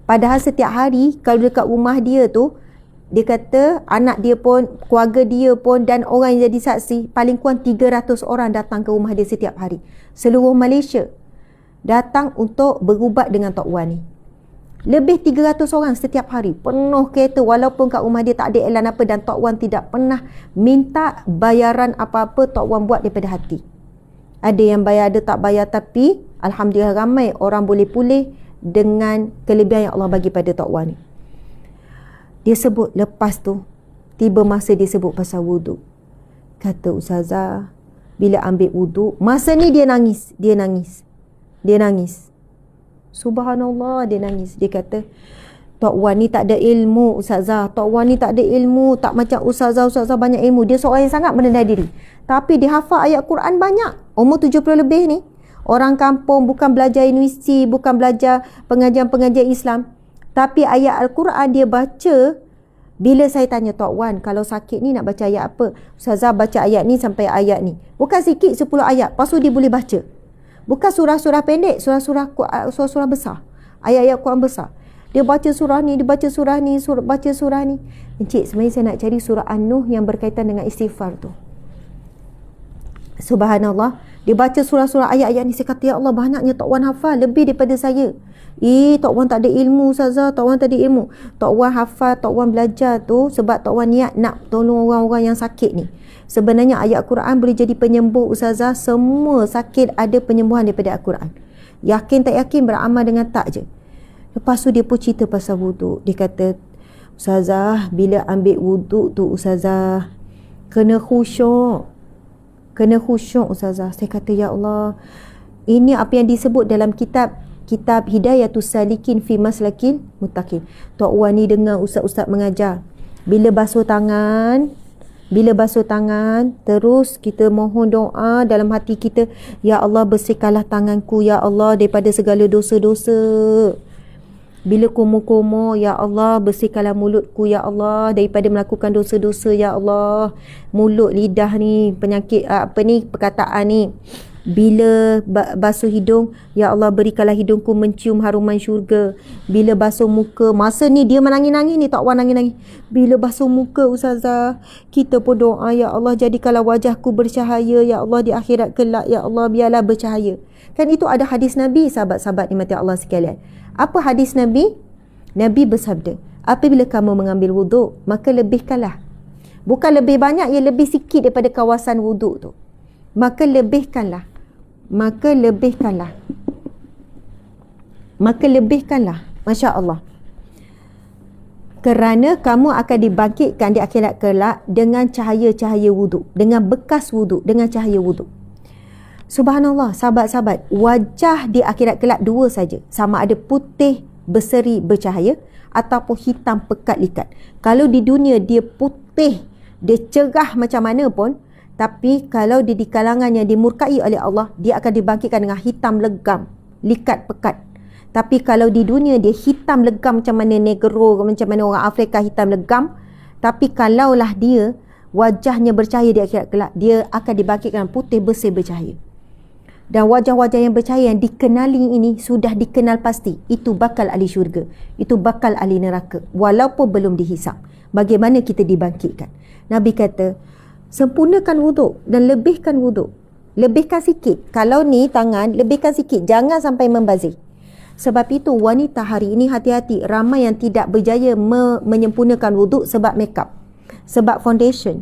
Padahal setiap hari kalau dekat rumah dia tu, dia kata anak dia pun, keluarga dia pun dan orang yang jadi saksi, paling kurang 300 orang datang ke rumah dia setiap hari. Seluruh Malaysia datang untuk berubat dengan Tok Wan ni. Lebih 300 orang setiap hari, penuh kereta, walaupun kat rumah dia tak ada elan apa, dan Tok Wan tidak pernah minta bayaran apa-apa. Tok Wan buat daripada hati. Ada yang bayar, ada tak bayar, tapi alhamdulillah ramai orang boleh pulih dengan kelebihan yang Allah bagi pada Tok Wan ni. Dia sebut lepas tu, tiba masa dia sebut pasal wuduk. Kata ustazah, bila ambil wuduk, masa ni dia nangis. Subhanallah, dia nangis. Dia kata, Tok Wan ni tak ada ilmu ustazah. Tok Wan ni tak ada ilmu. Tak macam ustazah banyak ilmu. Dia seorang yang sangat merendah diri. Tapi dia hafal ayat Quran banyak. Umur 70 lebih ni. Orang kampung, bukan belajar universiti, bukan belajar pengajian-pengajian Islam. Tapi ayat Al-Quran dia baca. Bila saya tanya Tok Wan, kalau sakit ni nak baca ayat apa? Ustazah baca ayat ni sampai ayat ni. Bukan sikit, 10 ayat. Lepas tu dia boleh baca. Bukan surah-surah pendek, surah-surah besar. Ayat-ayat Quran besar. Dia baca surah ni, baca surah ni. Encik, sebenarnya saya nak cari surah An-Nuh yang berkaitan dengan istighfar tu. Subhanallah. Dia baca surah-surah ayat-ayat ni. Saya kata, ya Allah, banyaknya Tok Wan hafal. Lebih daripada saya. Tok Wan tak ada ilmu, ustazah. Tok Wan tak ada ilmu. Tok Wan hafal, Tok Wan belajar tu sebab Tok Wan niat nak tolong orang-orang yang sakit ni. Sebenarnya ayat Quran boleh jadi penyembuh ustazah. Semua sakit ada penyembuhan daripada Al-Quran. Yakin tak yakin, beramal dengan tak je. Lepas tu dia pun cerita pasal wuduk. Dia kata, ustazah, bila ambil wuduk tu ustazah, kena khusyuk ustazah. Saya kata, ya Allah, ini apa yang disebut dalam kitab Hidayatus Salikin fi Maslakil Muttaqin. Tok Wan ni dengar ustaz-ustaz mengajar. Bila basuh tangan, terus kita mohon doa dalam hati kita, ya Allah, bersihkanlah tanganku ya Allah daripada segala dosa-dosa. Bila kumur-kumur, ya Allah, bersihkanlah mulutku ya Allah daripada melakukan dosa-dosa ya Allah. Mulut, lidah ni, penyakit perkataan ni. Bila basuh hidung, ya Allah, berikanlah hidungku mencium haruman syurga. Bila basuh muka, masa ni dia menangis-nangis ni, Tok Wan nangis-nangis. Bila basuh muka ustazah, kita pun doa, ya Allah, jadikanlah wajahku bercahaya ya Allah di akhirat kelak ya Allah, biarlah bercahaya. Kan itu ada hadis Nabi, sahabat-sahabat nikmati Allah sekalian. Apa hadis Nabi? Nabi bersabda, apabila kamu mengambil wuduk, maka lebihkanlah. Bukan lebih banyak, ya lebih sikit daripada kawasan wuduk tu. Maka lebihkanlah. Masya Allah. Kerana kamu akan dibangkitkan di akhirat kelak dengan cahaya-cahaya wuduk, dengan bekas wuduk, dengan cahaya wuduk. Subhanallah, sahabat-sahabat, wajah di akhirat kelak dua saja. Sama ada putih berseri bercahaya ataupun hitam pekat likat. Kalau di dunia dia putih, dia cerah macam mana pun, tapi kalau dia di kalangan yang dimurkai oleh Allah, dia akan dibangkitkan dengan hitam legam, likat pekat. Tapi kalau di dunia dia hitam legam macam mana negro, macam mana orang Afrika hitam legam, tapi kalaulah dia wajahnya bercahaya di akhirat kelak, dia akan dibangkitkan putih bersih bercahaya. Dan wajah-wajah yang bercahaya yang dikenali ini sudah dikenal pasti, itu bakal ahli syurga, itu bakal ahli neraka, walaupun belum dihisap. Bagaimana kita dibangkitkan? Nabi kata, sempurnakan wuduk dan lebihkan wuduk. Lebihkan sikit. Kalau ni tangan, lebihkan sikit. Jangan sampai membazir. Sebab itu wanita hari ini hati-hati. Ramai yang tidak berjaya menyempurnakan wuduk sebab makeup, sebab foundation.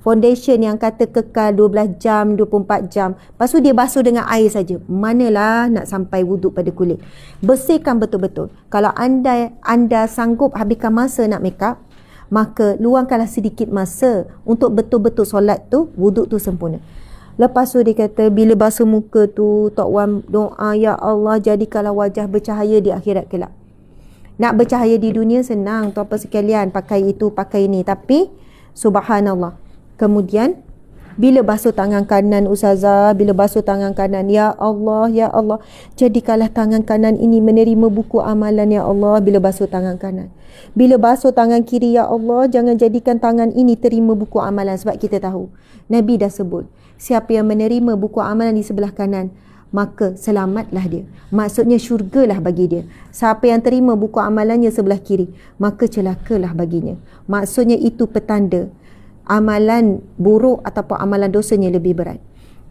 Foundation yang kata kekal 12 jam, 24 jam. Lepas tu dia basuh dengan air saja. Manalah nak sampai wuduk pada kulit. Bersihkan betul-betul. Kalau anda sanggup habiskan masa nak makeup, maka luangkanlah sedikit masa untuk betul-betul solat tu, wuduk tu sempurna. Lepas tu dia kata, bila basuh muka tu, Tok Wan doa, ya Allah, jadikanlah wajah bercahaya di akhirat kelak. Nak bercahaya di dunia senang, tu apa sekalian, pakai itu, pakai ini. Tapi, subhanallah. Kemudian, bila basuh tangan kanan ustazah, bila basuh tangan kanan, ya Allah, jadikanlah tangan kanan ini menerima buku amalan ya Allah bila basuh tangan kanan. Bila basuh tangan kiri, ya Allah, jangan jadikan tangan ini terima buku amalan. Sebab kita tahu, Nabi dah sebut, siapa yang menerima buku amalan di sebelah kanan, maka selamatlah dia. Maksudnya syurgalah bagi dia. Siapa yang terima buku amalannya sebelah kiri, maka celakalah baginya. Maksudnya itu petanda amalan buruk ataupun amalan dosanya lebih berat.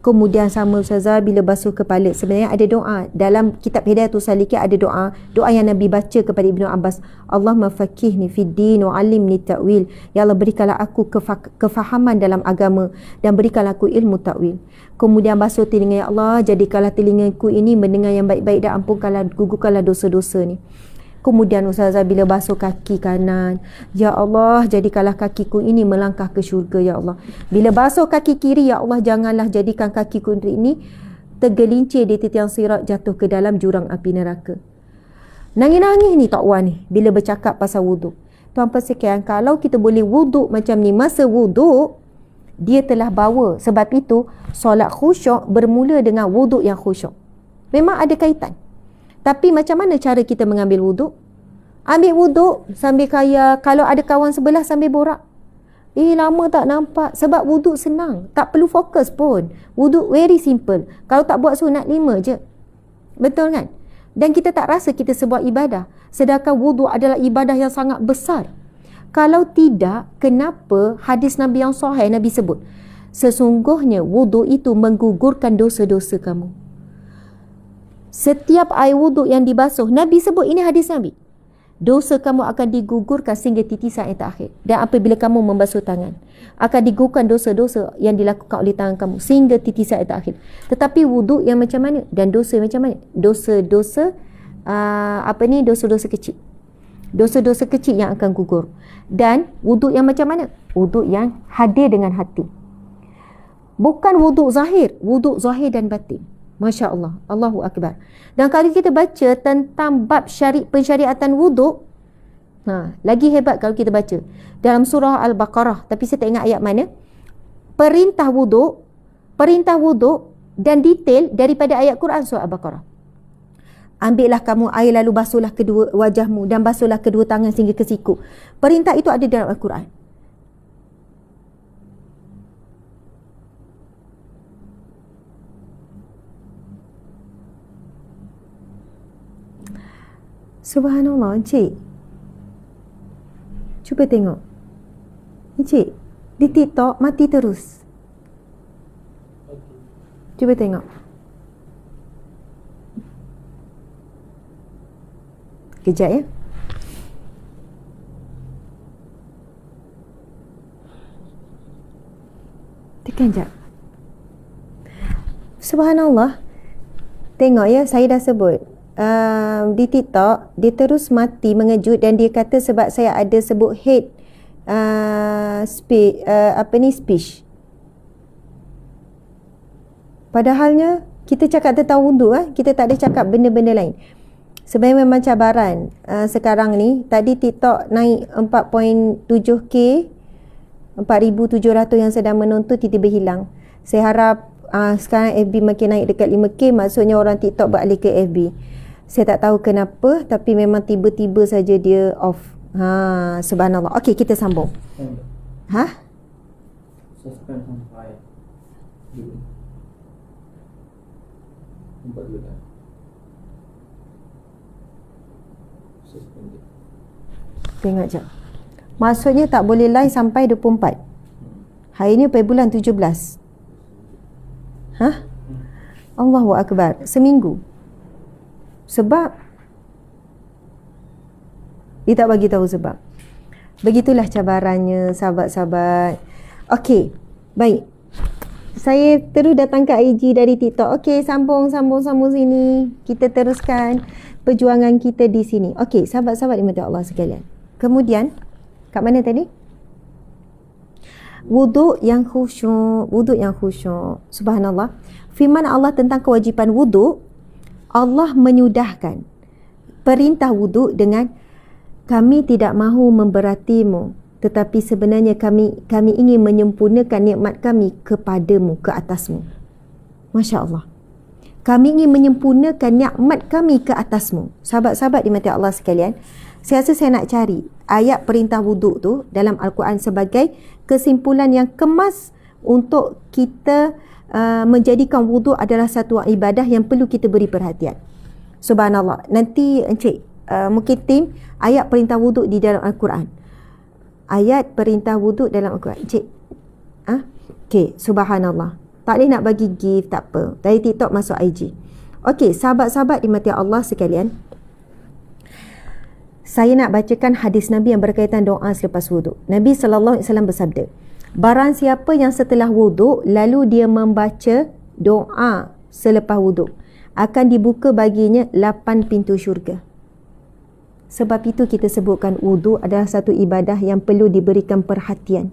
Kemudian sama Ustazah, bila basuh kepala, sebenarnya ada doa dalam kitab Hidayatus Salikin, ada doa yang Nabi baca kepada Ibnu Abbas. Allahumma faqihni fid din wa 'allimni ta'wil. Ya Allah, berikanlah aku kefahaman dalam agama dan berikanlah aku ilmu ta'wil. Kemudian basuh telinga, ya Allah, jadikanlah telingaku ini mendengar yang baik-baik dan ampunkanlah, gugurkanlah dosa-dosa ni. Kemudian Ustazah, bila basuh kaki kanan, ya Allah, jadikanlah kakiku ini melangkah ke syurga, ya Allah. Bila basuh kaki kiri, ya Allah, janganlah jadikan kakiku ini tergelincir di titian sirat, jatuh ke dalam jurang api neraka. Nangis-nangis ni Tok Wan ni bila bercakap pasal wuduk. Tuan-tuan sekalian, kalau kita boleh wuduk macam ni masa wuduk, dia telah bawa. Sebab itu solat khusyuk bermula dengan wuduk yang khusyuk. Memang ada kaitan. Tapi macam mana cara kita mengambil wuduk? Ambil wuduk sambil kalau ada kawan sebelah sambil borak. Lama tak nampak. Sebab wuduk senang. Tak perlu fokus pun. Wuduk very simple. Kalau tak buat sunat 5 je. Betul kan? Dan kita tak rasa kita sebuah ibadah. Sedangkan wuduk adalah ibadah yang sangat besar. Kalau tidak, kenapa hadis Nabi yang sahih Nabi sebut? Sesungguhnya wuduk itu menggugurkan dosa-dosa kamu. Setiap air wuduk yang dibasuh, Nabi sebut, ini hadis Nabi, dosa kamu akan digugurkan sehingga titisan air terakhir. Dan apabila kamu membasuh tangan, akan digugurkan dosa-dosa yang dilakukan oleh tangan kamu sehingga titisan air terakhir. Tetapi wuduk yang macam mana? Dan dosa macam mana? Dosa-dosa dosa-dosa kecil. Dosa-dosa kecil yang akan gugur. Dan wuduk yang macam mana? Wuduk yang hadir dengan hati. Bukan wuduk zahir, wuduk zahir dan batin. Masya Allah, Allahu Akbar. Dan kalau kita baca tentang bab pensyariatan wuduk, lagi hebat kalau kita baca dalam surah Al-Baqarah, tapi saya tak ingat ayat mana. Perintah wuduk dan detail daripada ayat Quran surah Al-Baqarah. Ambillah kamu air lalu basuhlah kedua wajahmu dan basuhlah kedua tangan sehingga ke siku. Perintah itu ada dalam Al-Quran. Subhanallah, Encik. Cuba tengok. Encik, di TikTok mati terus. Cuba tengok. Kejap ya. Tekan jap. Subhanallah. Tengok ya, saya dah sebut. Di TikTok dia terus mati mengejut dan dia kata sebab saya ada sebut hate speech. Padahalnya kita cakap tentang wuduk, kita tak ada cakap benda-benda lain. Sebenarnya memang cabaran sekarang ni. Tadi TikTok naik 4.7k, 4,700 yang sedang menonton tiba-tiba hilang. Saya harap sekarang FB makin naik dekat 5k, maksudnya orang TikTok beralih ke FB. Saya tak tahu kenapa, tapi memang tiba-tiba saja dia off. Subhanallah. Okey, kita sambung. Suspend sampai 4 bulan. Tengok jap. Maksudnya tak boleh live sampai 24. Hari ni pada bulan 17. Allahu Akbar. Seminggu. Sebab dia tak bagi tahu sebab. Begitulah cabarannya, sahabat-sahabat. Okey, baik. Saya terus datang ke IG dari TikTok. Okey, sambung sini. Kita teruskan perjuangan kita di sini. Okey, sahabat-sahabat dimati Allah sekalian. Kemudian, kat mana tadi? Wuduk yang khusyuk. Subhanallah. Firman Allah tentang kewajipan wuduk, Allah menyudahkan perintah wuduk dengan kami tidak mahu memberatimu, tetapi sebenarnya kami ingin menyempurnakan nikmat kami kepadamu, ke atasmu. Masya Allah. Kami ingin menyempurnakan nikmat kami ke atasmu. Sahabat-sahabat dimati Allah sekalian, saya rasa saya nak cari ayat perintah wuduk tu dalam Al-Quran sebagai kesimpulan yang kemas untuk kita menjadikan wuduk adalah satu ibadah yang perlu kita beri perhatian. Subhanallah. Nanti Encik mungkin tim ayat perintah wuduk di dalam Al-Quran. Ayat perintah wuduk dalam Al-Quran. Encik. Okey, subhanallah. Tak boleh nak bagi gift, tak apa. Dari TikTok masuk IG. Okey, sahabat-sahabat dimati Allah sekalian. Saya nak bacakan hadis Nabi yang berkaitan doa selepas wuduk. Nabi SAW bersabda, barang siapa yang setelah wuduk lalu dia membaca doa selepas wuduk, akan dibuka baginya 8 pintu syurga. Sebab itu kita sebutkan wuduk adalah satu ibadah yang perlu diberikan perhatian.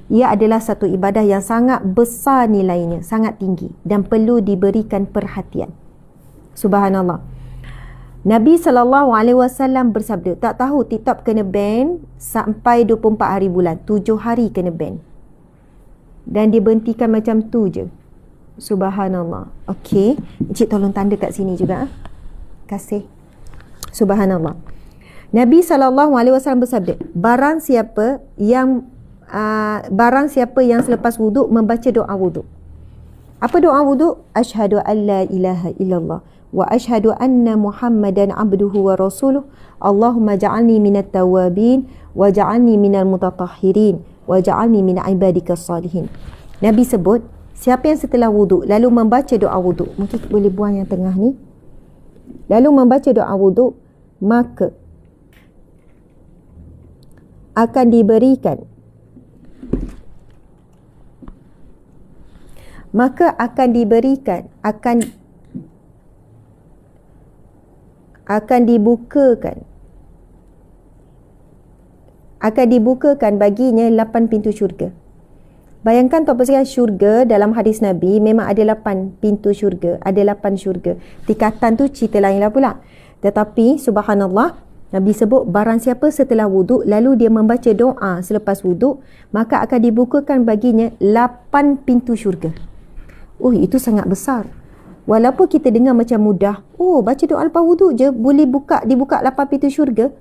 Ia adalah satu ibadah yang sangat besar nilainya, sangat tinggi dan perlu diberikan perhatian. Subhanallah. Nabi SAW bersabda, tak tahu TikTok kena ban sampai 24 hari bulan, 7 hari kena ban. Dan dia berhentikan macam tu je. Subhanallah. Okey, Encik tolong tanda kat sini juga. Kasih. Subhanallah. Nabi SAW bersabda, barang siapa yang selepas wuduk membaca doa wuduk. Apa doa wuduk? Asyhadu an la ilaha illallah wa asyhadu anna Muhammadan abduhu wa rasuluh. Allahumma ja'alni minat tawabin wa ja'alni minal mutatahhirin wa ja'alni min ibadikas salihin. Nabi sebut, siapa yang setelah wuduk lalu membaca doa wuduk, mungkin boleh buang yang tengah ni, lalu membaca doa wuduk, maka akan diberikan dibukakan baginya 8 pintu syurga. Bayangkan tuan-tuan sekalian, syurga dalam hadis Nabi memang ada 8 pintu syurga, ada 8 syurga. Tingkatan tu cerita lain lah pula. Tetapi subhanallah, Nabi sebut barang siapa setelah wuduk lalu dia membaca doa selepas wuduk, maka akan dibukakan baginya 8 pintu syurga. Oh, itu sangat besar. Walaupun kita dengar macam mudah, oh baca doa lepas wuduk je boleh dibuka 8 pintu syurga.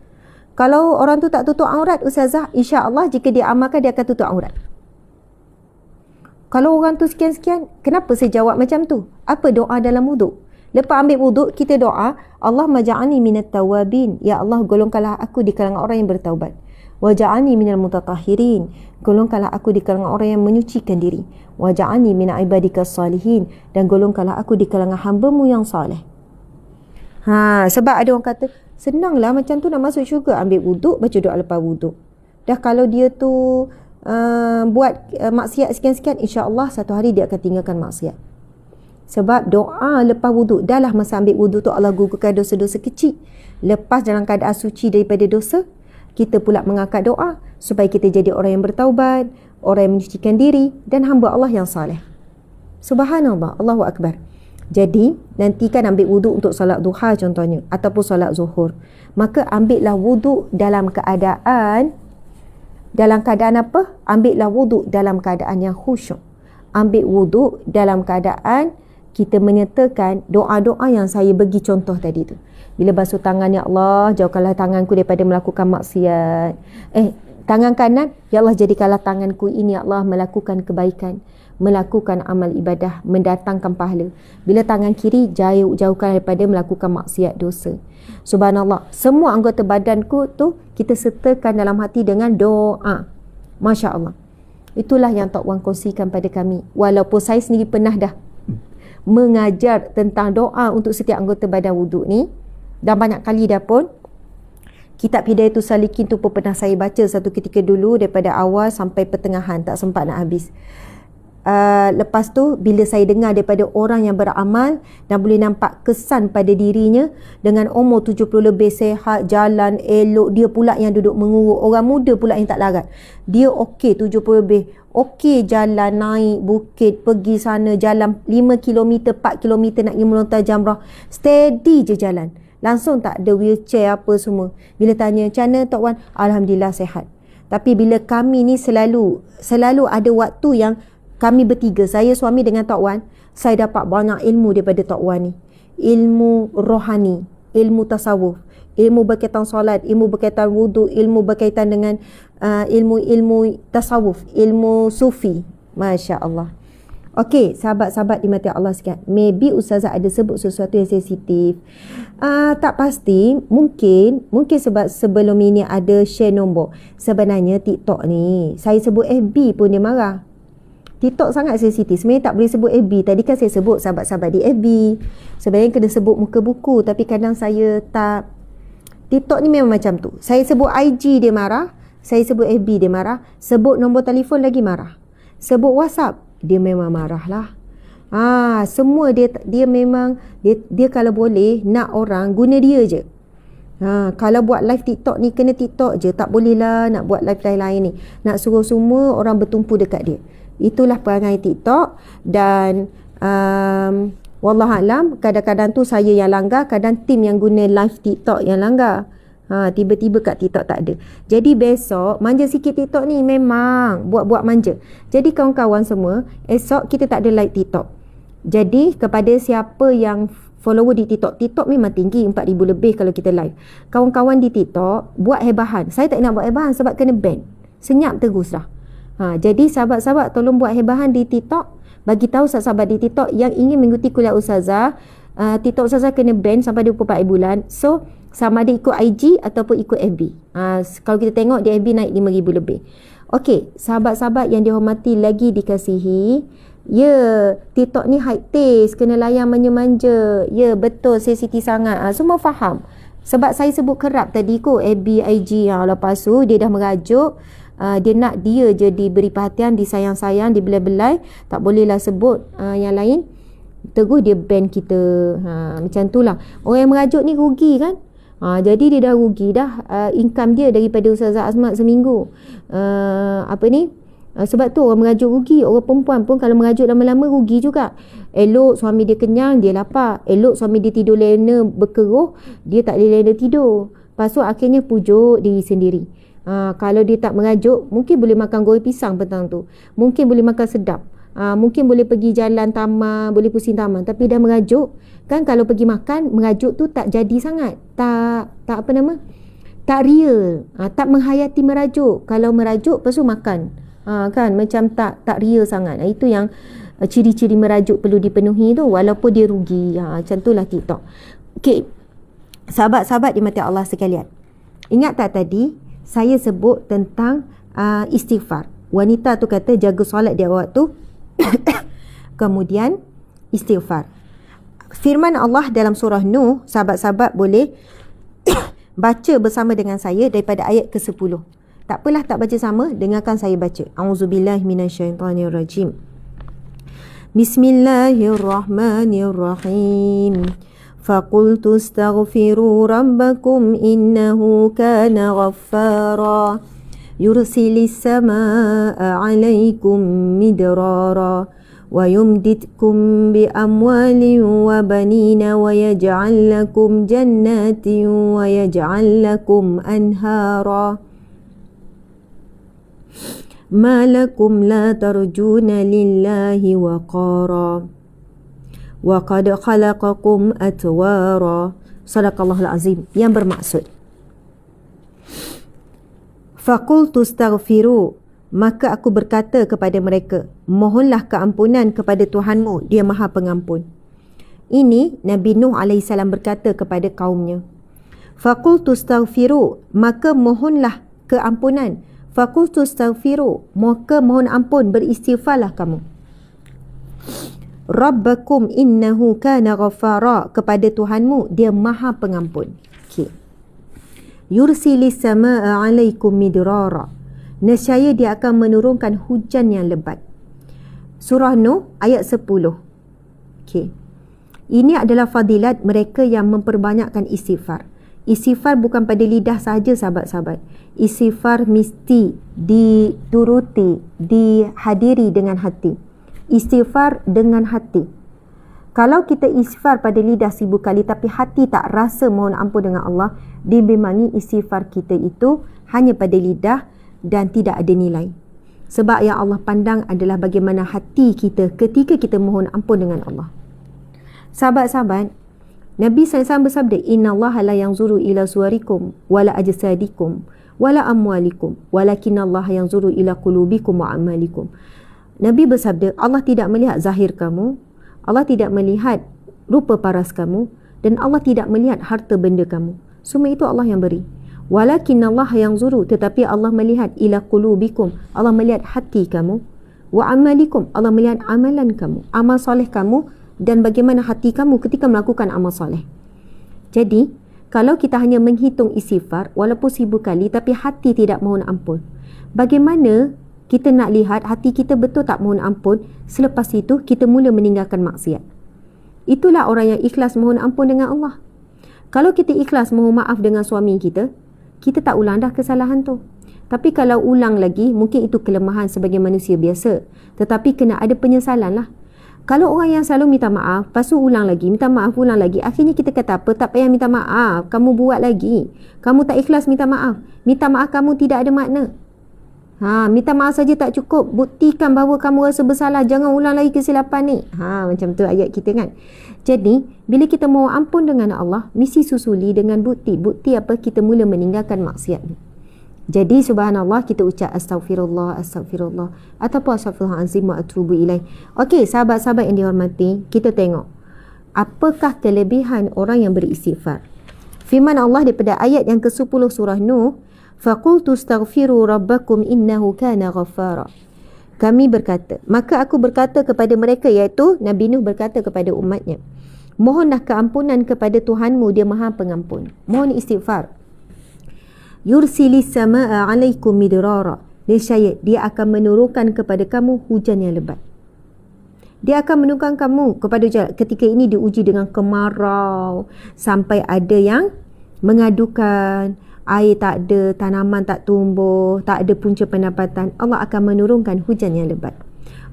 Kalau orang tu tak tutup aurat, Ustazah, insya-Allah jika dia amalkan dia akan tutup aurat. Kalau orang tu sekian-sekian, kenapa saya jawab macam tu? Apa doa dalam wuduk? Lepas ambil wuduk, kita doa, Allahumma ja'alni minat tawabin. Ya Allah, golongkanlah aku di kalangan orang yang bertaubat. Wa ja'alni minal mutatahhirin. Golongkanlah aku di kalangan orang yang menyucikan diri. Wa ja'alni min ibadikas salihin. Dan golongkanlah aku di kalangan hamba-Mu yang saleh. Sebab ada orang kata, senanglah macam tu nak masuk syurga. Ambil wuduk, baca doa lepas wuduk. Dah kalau dia tu buat maksiat sekian-sekian, insya-Allah satu hari dia akan tinggalkan maksiat. Sebab doa lepas wuduk, dah lah masa ambil wuduk tu Allah gugurkan dosa-dosa kecil. Lepas dalam keadaan suci daripada dosa, kita pula mengangkat doa supaya kita jadi orang yang bertaubat, orang yang menyucikan diri dan hamba Allah yang saleh. Subhanallah, Allahu Akbar. Jadi, nantikan ambil wuduk untuk solat duha contohnya, ataupun solat zuhur. Maka ambillah wuduk dalam keadaan apa? Ambillah wuduk dalam keadaan yang khusyuk. Ambil wuduk dalam keadaan kita menyertakan doa-doa yang saya bagi contoh tadi tu. Bila basuh tangan, ya Allah, jauhkanlah tanganku daripada melakukan maksiat. Tangan kanan, ya Allah, jadikanlah tanganku ini, ya Allah, melakukan kebaikan, melakukan amal ibadah, mendatangkan pahala. Bila tangan kiri, jauhkan daripada melakukan maksiat, dosa. Subhanallah, semua anggota badanku tu kita sertakan dalam hati dengan doa. Masya Allah. Itulah yang Tok Wan kongsikan pada kami. Walaupun saya sendiri pernah dah mengajar tentang doa untuk setiap anggota badan wuduk ni, dan banyak kali dah pun kitab Hidayatul Salikin tu pun pernah saya baca satu ketika dulu, daripada awal sampai pertengahan, tak sempat nak habis. Lepas tu bila saya dengar daripada orang yang beramal dan boleh nampak kesan pada dirinya, dengan umur 70 lebih, sehat, jalan elok, dia pula yang duduk mengurut, orang muda pula yang tak larat, dia okey 70 lebih, okey jalan, naik bukit, pergi sana, jalan 5 km, 4 km nak pergi melontar jamrah, steady je jalan, langsung tak ada wheelchair apa semua. Bila tanya macam mana Tok Wan, Alhamdulillah sihat. Tapi bila kami ni selalu ada waktu yang kami bertiga, saya, suami dengan Tok Wan, saya dapat banyak ilmu daripada Tok Wan ni. Ilmu rohani, ilmu tasawuf, ilmu berkaitan solat, ilmu berkaitan wuduk, ilmu berkaitan dengan ilmu tasawuf, ilmu sufi. Masya Allah. Okey, sahabat-sahabat dimati Allah sekalian. Maybe Ustazah ada sebut sesuatu yang sensitif. Tak pasti. Mungkin sebab sebelum ini ada share nombor. Sebenarnya TikTok ni, saya sebut FB pun dia marah. TikTok sangat sensitif. Sebenarnya tak boleh sebut FB. Tadi kan saya sebut sahabat-sahabat di FB. Sebenarnya kena sebut muka buku. Tapi kadang saya tak. TikTok ni memang macam tu. Saya sebut IG dia marah. Saya sebut FB dia marah. Sebut nombor telefon lagi marah. Sebut WhatsApp dia memang marah lah. Semua dia memang dia kalau boleh nak orang guna dia je. Kalau buat live TikTok ni kena TikTok je. Tak boleh lah nak buat live lain-lain ni. Nak suruh semua orang bertumpu dekat dia. Itulah perangai TikTok. Dan wallahualam, kadang-kadang tu saya yang langgar, kadang tim yang guna live TikTok yang langgar. Tiba-tiba kat TikTok tak ada. Jadi besok manja sikit TikTok ni, memang buat-buat manja. Jadi kawan-kawan semua, esok kita tak ada live TikTok. Jadi kepada siapa yang follower di TikTok memang tinggi, 4,000 lebih kalau kita live. Kawan-kawan di TikTok buat hebahan. Saya tak nak buat hebahan sebab kena ban. Senyap terus dah. Jadi sahabat-sahabat tolong buat hebahan di TikTok. Bagi tahu sahabat-sahabat di TikTok yang ingin mengikuti kuliah Ustazah, TikTok Ustazah kena ban sampai 24 bulan. So sama ada ikut IG ataupun ikut FB. Kalau kita tengok di FB naik 5,000 lebih. Okey, sahabat-sahabat yang dihormati lagi dikasihi, TikTok ni high taste, kena layan manja-manja. Betul, sensitif sangat. Semua faham. Sebab saya sebut kerap tadi kot, FB, IG. Lepas tu dia dah merajuk. Dia nak dia je diberi perhatian, disayang-sayang, dibelai-belai. Tak bolehlah sebut yang lain. Terus dia ban kita. Macam tu lah. Orang yang merajuk ni rugi kan. Jadi dia dah rugi dah. Income dia daripada Ustazah Azmat seminggu. Sebab tu orang merajuk rugi. Orang perempuan pun kalau merajuk lama-lama rugi juga. Elok suami dia kenyang, dia lapar. Elok suami dia tidur lena berkeruh, dia tak boleh lena tidur. Lepas tu akhirnya pujuk diri sendiri. Kalau dia tak merajuk, mungkin boleh makan goreng pisang petang tu. Mungkin boleh makan sedap. Mungkin boleh pergi jalan taman, boleh pusing taman. Tapi dah merajuk, kan kalau pergi makan, merajuk tu tak jadi sangat. Tak tak real. Tak menghayati merajuk. Kalau merajuk, lepas tu makan. Kan macam tak real sangat. Itu yang ciri-ciri merajuk perlu dipenuhi tu, walaupun dia rugi. Macam itulah TikTok. Okey. Sahabat-sahabat dimati Allah sekalian. Ingat tak tadi saya sebut tentang istighfar. Wanita tu kata jaga solat dia waktu kemudian istighfar. Firman Allah dalam surah Nuh, sahabat-sahabat boleh baca bersama dengan saya daripada ayat ke-10. Tak apalah tak baca sama, dengarkan saya baca. Auzubillahi minasyaitanirrajim. Bismillahirrahmanirrahim. فَقُلْتُ اسْتَغْفِرُوا رَبَّكُمْ إِنَّهُ كَانَ غَفَّارًا يُرْسِلِ السَّمَاءَ عَلَيْكُمْ مِدْرَارًا وَيُمْدِدْكُمْ بِأَمْوَالٍ وَبَنِينَ وَيَجْعَلْ لَكُمْ جَنَّاتٍ وَيَجْعَلْ لَكُمْ أَنْهَارًا مَا لَكُمْ لَا تَرْجُونَ لِلَّهِ وَقَارًا وَقَدْ خَلَقَكُمْ أَتْوَارًا. Sadaqallahul Azim. Yang bermaksud, faqultu astaghfiru, maka aku berkata kepada mereka, mohonlah keampunan kepada Tuhanmu, dia Maha Pengampun. Ini Nabi Nuh AS berkata kepada kaumnya. Faqultu astaghfiru, maka mohonlah keampunan. Faqultu astaghfiru, maka mohon ampun, beristighfarlah kamu. Rabbakum innahu kana ghaffara, kepada Tuhanmu, dia Maha Pengampun. Okay. Yursilis samaa alaikum midrara, nescaya dia akan menurunkan hujan yang lebat. Surah Nuh ayat 10. Okay. Ini adalah fadilat mereka yang memperbanyakkan istighfar. Istighfar bukan pada lidah sahaja sahabat-sahabat. Istighfar mesti dituruti, dihadiri dengan hati. Istighfar dengan hati. Kalau kita istighfar pada lidah 1000 kali tapi hati tak rasa mohon ampun dengan Allah, dibimbangi istighfar kita itu hanya pada lidah dan tidak ada nilai. Sebab yang Allah pandang adalah bagaimana hati kita ketika kita mohon ampun dengan Allah. Sahabat-sahabat, Nabi SAW bersabda, innallaha la yanzuru ila suwarikum wala ajsadikum wala amwalikum walakinallaha yanzuru ila qulubikum wa amalikum. Nabi bersabda, Allah tidak melihat zahir kamu, Allah tidak melihat rupa paras kamu, dan Allah tidak melihat harta benda kamu. Semua itu Allah yang beri. Walakinallaha yanzuru, tetapi Allah melihat ila qulubikum, Allah melihat hati kamu, wa amalikum, Allah melihat amalan kamu, amal soleh kamu dan bagaimana hati kamu ketika melakukan amal soleh. Jadi kalau kita hanya menghitung istighfar walaupun 1000 kali tapi hati tidak mohon ampun, bagaimana kita nak lihat hati kita betul tak mohon ampun selepas itu kita mula meninggalkan maksiat? Itulah orang yang ikhlas mohon ampun dengan Allah. Kalau kita ikhlas mohon maaf dengan suami kita, kita tak ulang dah kesalahan tu. Tapi kalau ulang lagi, mungkin itu kelemahan sebagai manusia biasa. Tetapi kena ada penyesalan lah. Kalau orang yang selalu minta maaf, lepas tu ulang lagi, minta maaf, ulang lagi, akhirnya kita kata apa? Tak payah minta maaf, kamu buat lagi. Kamu tak ikhlas minta maaf. Minta maaf kamu tidak ada makna. Minta maaf saja tak cukup. Buktikan bahawa kamu rasa bersalah. Jangan ulang lagi kesilapan ni. Macam tu ayat kita kan. Jadi, bila kita mohon ampun dengan Allah, mesti susuli dengan bukti. Bukti apa? Kita mula meninggalkan maksiat ni. Jadi, subhanallah, kita ucap astaghfirullah, astaghfirullah. Ataupun astaghfirullahalazim wa atubu ilaih. Okey, sahabat-sahabat yang dihormati, kita tengok. Apakah kelebihan orang yang beristighfar? Firman Allah daripada ayat yang ke-10 surah Nuh, faqultu astaghfiru rabbakum innahu kana ghaffara. Kami berkata, maka aku berkata kepada mereka, iaitu Nabi Nuh berkata kepada umatnya, mohonlah keampunan kepada Tuhanmu, dia Maha Pengampun. Mohon istighfar. Yursilis samaa alaikum midrara. Nescaya dia akan menurunkan kepada kamu hujan yang lebat. Dia akan menurunkan kamu kepada ketika ini diuji dengan kemarau sampai ada yang mengadukan air tak ada, tanaman tak tumbuh, tak ada punca pendapatan. Allah akan menurunkan hujan yang lebat.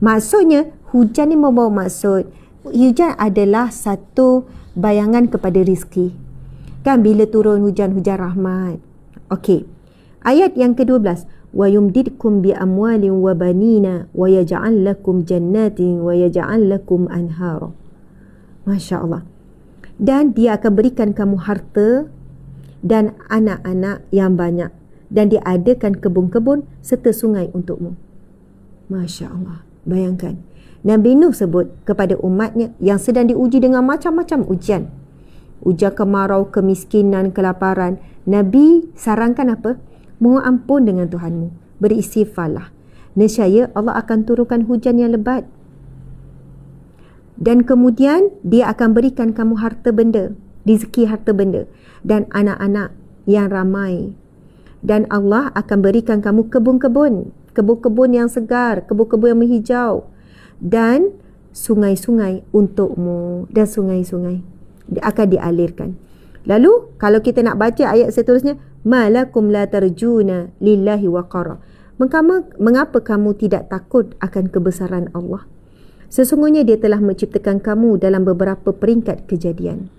Maksudnya, hujan ni membawa maksud. Hujan adalah satu bayangan kepada rizki. Kan bila turun hujan, hujan rahmat. Okey. Ayat yang ke-12. وَيُمْدِدْكُمْ بِأَمْوَالٍ وَبَنِينَ وَيَجْعَلْ لَكُمْ جَنَّاتٍ وَيَجْعَلْ لَكُمْ أَنْهَارًا. Masya Allah. Dan dia akan berikan kamu harta dan anak-anak yang banyak, dan diadakan kebun-kebun serta sungai untukmu. Masya Allah. Bayangkan, Nabi Nuh sebut kepada umatnya yang sedang diuji dengan macam-macam ujian. Ujian kemarau, kemiskinan, kelaparan. Nabi sarankan apa? Mohon ampun dengan Tuhanmu. Beristighfarlah. Nescaya Allah akan turunkan hujan yang lebat. Dan kemudian dia akan berikan kamu harta benda, rezeki harta benda, dan anak-anak yang ramai. Dan Allah akan berikan kamu kebun-kebun, kebun-kebun yang segar, kebun-kebun yang menghijau, dan sungai-sungai untukmu, dan sungai-sungai akan dialirkan. Lalu kalau kita nak baca ayat seterusnya, malakum la tarjuna lillahi waqara. Mengapa kamu tidak takut akan kebesaran Allah? Sesungguhnya dia telah menciptakan kamu dalam beberapa peringkat kejadian.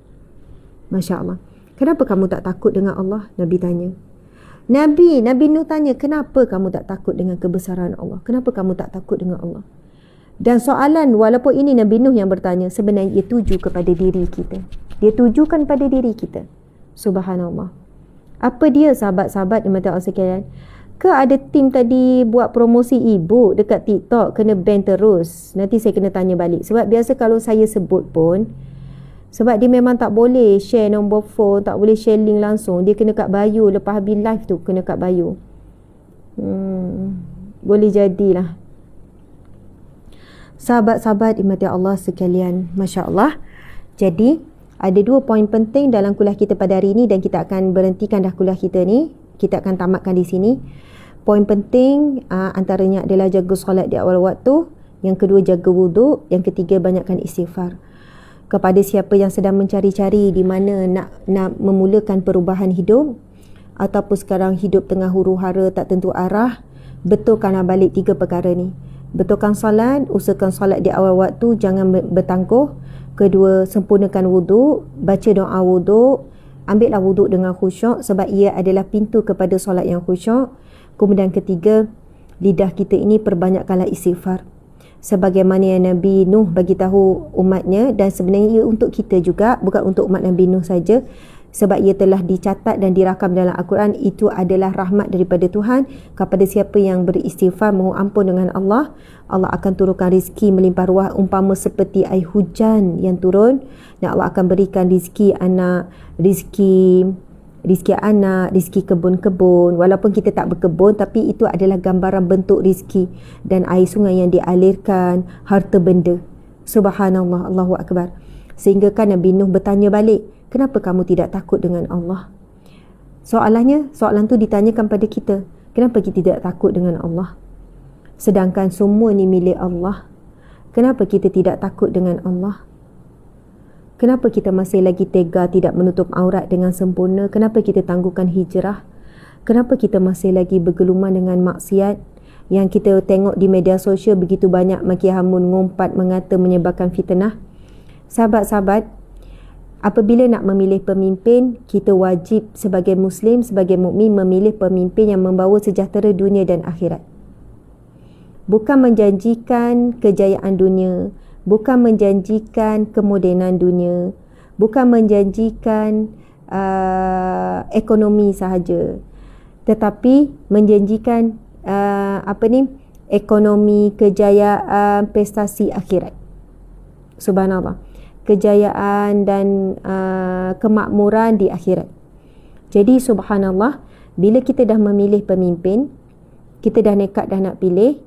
Masya Allah. Kenapa kamu tak takut dengan Allah? Nabi tanya. Nabi Nuh tanya, kenapa kamu tak takut dengan kebesaran Allah? Kenapa kamu tak takut dengan Allah? Dan soalan, walaupun ini Nabi Nuh yang bertanya, sebenarnya dia tuju kepada diri kita. Dia tujukan pada diri kita. Subhanallah. Apa dia sahabat-sahabat yang mata Allah sekalian? Ke ada tim tadi buat promosi e-book dekat TikTok, kena ban terus? Nanti saya kena tanya balik. Sebab biasa kalau saya sebut pun, sebab dia memang tak boleh share nombor phone, tak boleh share link langsung. Dia kena kat bio. Lepas habis live tu, kena kat bio. Boleh jadilah. Sahabat-sahabat dimati Allah sekalian, Masya Allah. Jadi, ada 2 poin penting dalam kuliah kita pada hari ini, dan kita akan berhentikan dah kuliah kita ni. Kita akan tamatkan di sini. Poin penting antaranya adalah jaga solat di awal waktu. Yang kedua, jaga wuduk. Yang ketiga, banyakkan istighfar. Kepada siapa yang sedang mencari-cari di mana nak memulakan perubahan hidup, ataupun sekarang hidup tengah huru-hara tak tentu arah, betulkanlah balik 3 perkara ni. Betulkan solat, usahakan solat di awal waktu, jangan bertangguh. Kedua, sempurnakan wuduk, baca doa wuduk, ambillah wuduk dengan khusyuk sebab ia adalah pintu kepada solat yang khusyuk. Kemudian ketiga, lidah kita ini perbanyakkanlah istighfar. Sebagaimana yang Nabi Nuh bagi tahu umatnya, dan sebenarnya ia untuk kita juga, bukan untuk umat Nabi Nuh saja. Sebab ia telah dicatat dan dirakam dalam Al-Quran. Itu adalah rahmat daripada Tuhan kepada siapa yang beristighfar, mohon ampun dengan Allah. Allah akan turunkan rezeki melimpah ruah umpama seperti air hujan yang turun. Dan Allah akan berikan rezeki anak, rezeki Rizki anak, rizki kebun-kebun. Walaupun kita tak berkebun, tapi itu adalah gambaran bentuk rizki. Dan air sungai yang dialirkan, harta benda. Subhanallah, Allahu Akbar. Sehingga kan Nabi Nuh bertanya balik, kenapa kamu tidak takut dengan Allah? Soalan tu ditanyakan pada kita. Kenapa kita tidak takut dengan Allah? Sedangkan semua ni milik Allah. Kenapa kita tidak takut dengan Allah? Kenapa kita masih lagi tega tidak menutup aurat dengan sempurna? Kenapa kita tangguhkan hijrah? Kenapa kita masih lagi bergeluman dengan maksiat? Yang kita tengok di media sosial begitu banyak maki hamun, ngumpat, mengata, menyebarkan fitnah. Sahabat-sahabat, apabila nak memilih pemimpin, kita wajib sebagai Muslim, sebagai mukmin memilih pemimpin yang membawa sejahtera dunia dan akhirat. Bukan menjanjikan kejayaan dunia, bukan menjanjikan kemodenan dunia, bukan menjanjikan ekonomi sahaja, tetapi menjanjikan ekonomi, kejayaan, prestasi akhirat. Subhanallah. Kejayaan dan kemakmuran di akhirat. Jadi subhanallah, bila kita dah memilih pemimpin, kita dah nekat dah nak pilih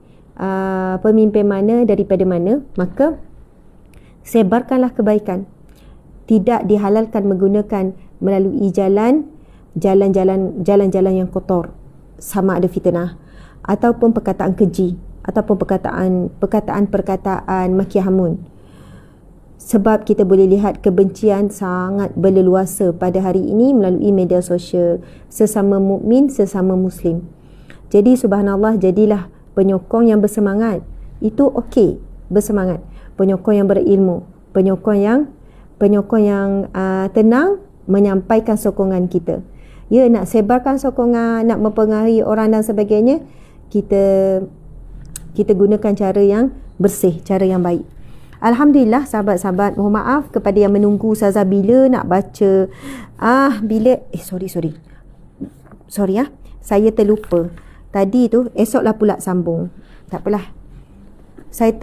pemimpin mana daripada mana, maka sebarkanlah kebaikan. Tidak dihalalkan menggunakan melalui jalan-jalan yang kotor, sama ada fitnah ataupun perkataan keji ataupun perkataan maki hamun. Sebab kita boleh lihat kebencian sangat berleluasa pada hari ini melalui media sosial, sesama mukmin, sesama Muslim. Jadi subhanallah, jadilah penyokong yang bersemangat. Itu okey, bersemangat. Penyokong yang berilmu, penyokong yang tenang menyampaikan sokongan kita. Ya, nak sebarkan sokongan, nak mempengaruhi orang dan sebagainya, kita gunakan cara yang bersih, cara yang baik. Alhamdulillah sahabat-sahabat, mohon maaf kepada yang menunggu Ustazah bila nak baca. Sorry saya terlupa. Tadi tu esoklah pula sambung. Tak apalah. Saya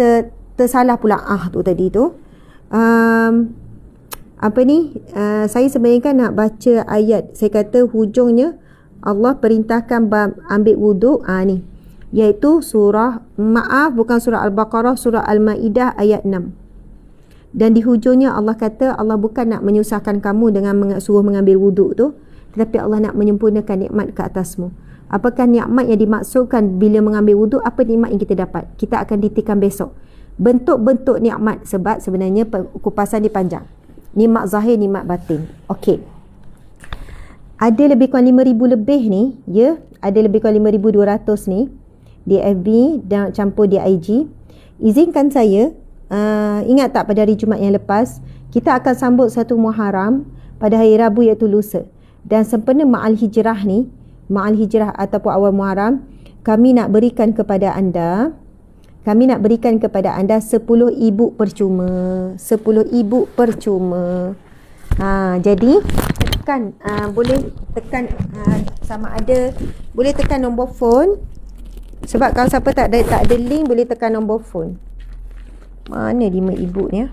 tersalah pula tu tadi tu. Saya sebenarnya kan nak baca ayat. Saya kata hujungnya Allah perintahkan ambil wuduk ni, iaitu bukan surah Al-Baqarah, surah Al-Maidah ayat 6. Dan di hujungnya Allah kata Allah bukan nak menyusahkan kamu dengan suruh mengambil wuduk tu, tetapi Allah nak menyempurnakan nikmat ke atasmu. Apakah nikmat yang dimaksudkan bila mengambil wuduk? Apa nikmat yang kita dapat? Kita akan ditikan besok. Bentuk-bentuk nikmat, sebab sebenarnya kupasan dia panjang. Nikmat zahir, nikmat batin. Okey. Ada lebih kurang 5,000 lebih ni, ya. Ada lebih kurang 5,200 ni di FB dan campur di IG. Izinkan saya, ingat tak pada hari Jumaat yang lepas, kita akan sambut 1 Muharram pada hari Rabu iaitu lusa. Dan sempena Ma'al Hijrah ni, Ma'al Hijrah ataupun awal Muharram, kami nak berikan kepada anda 10 ibu percuma. 10 ibu percuma. Jadi boleh tekan sama ada boleh tekan nombor phone. Sebab kalau siapa tak ada link, boleh tekan nombor phone. Mana 5 ibu ni?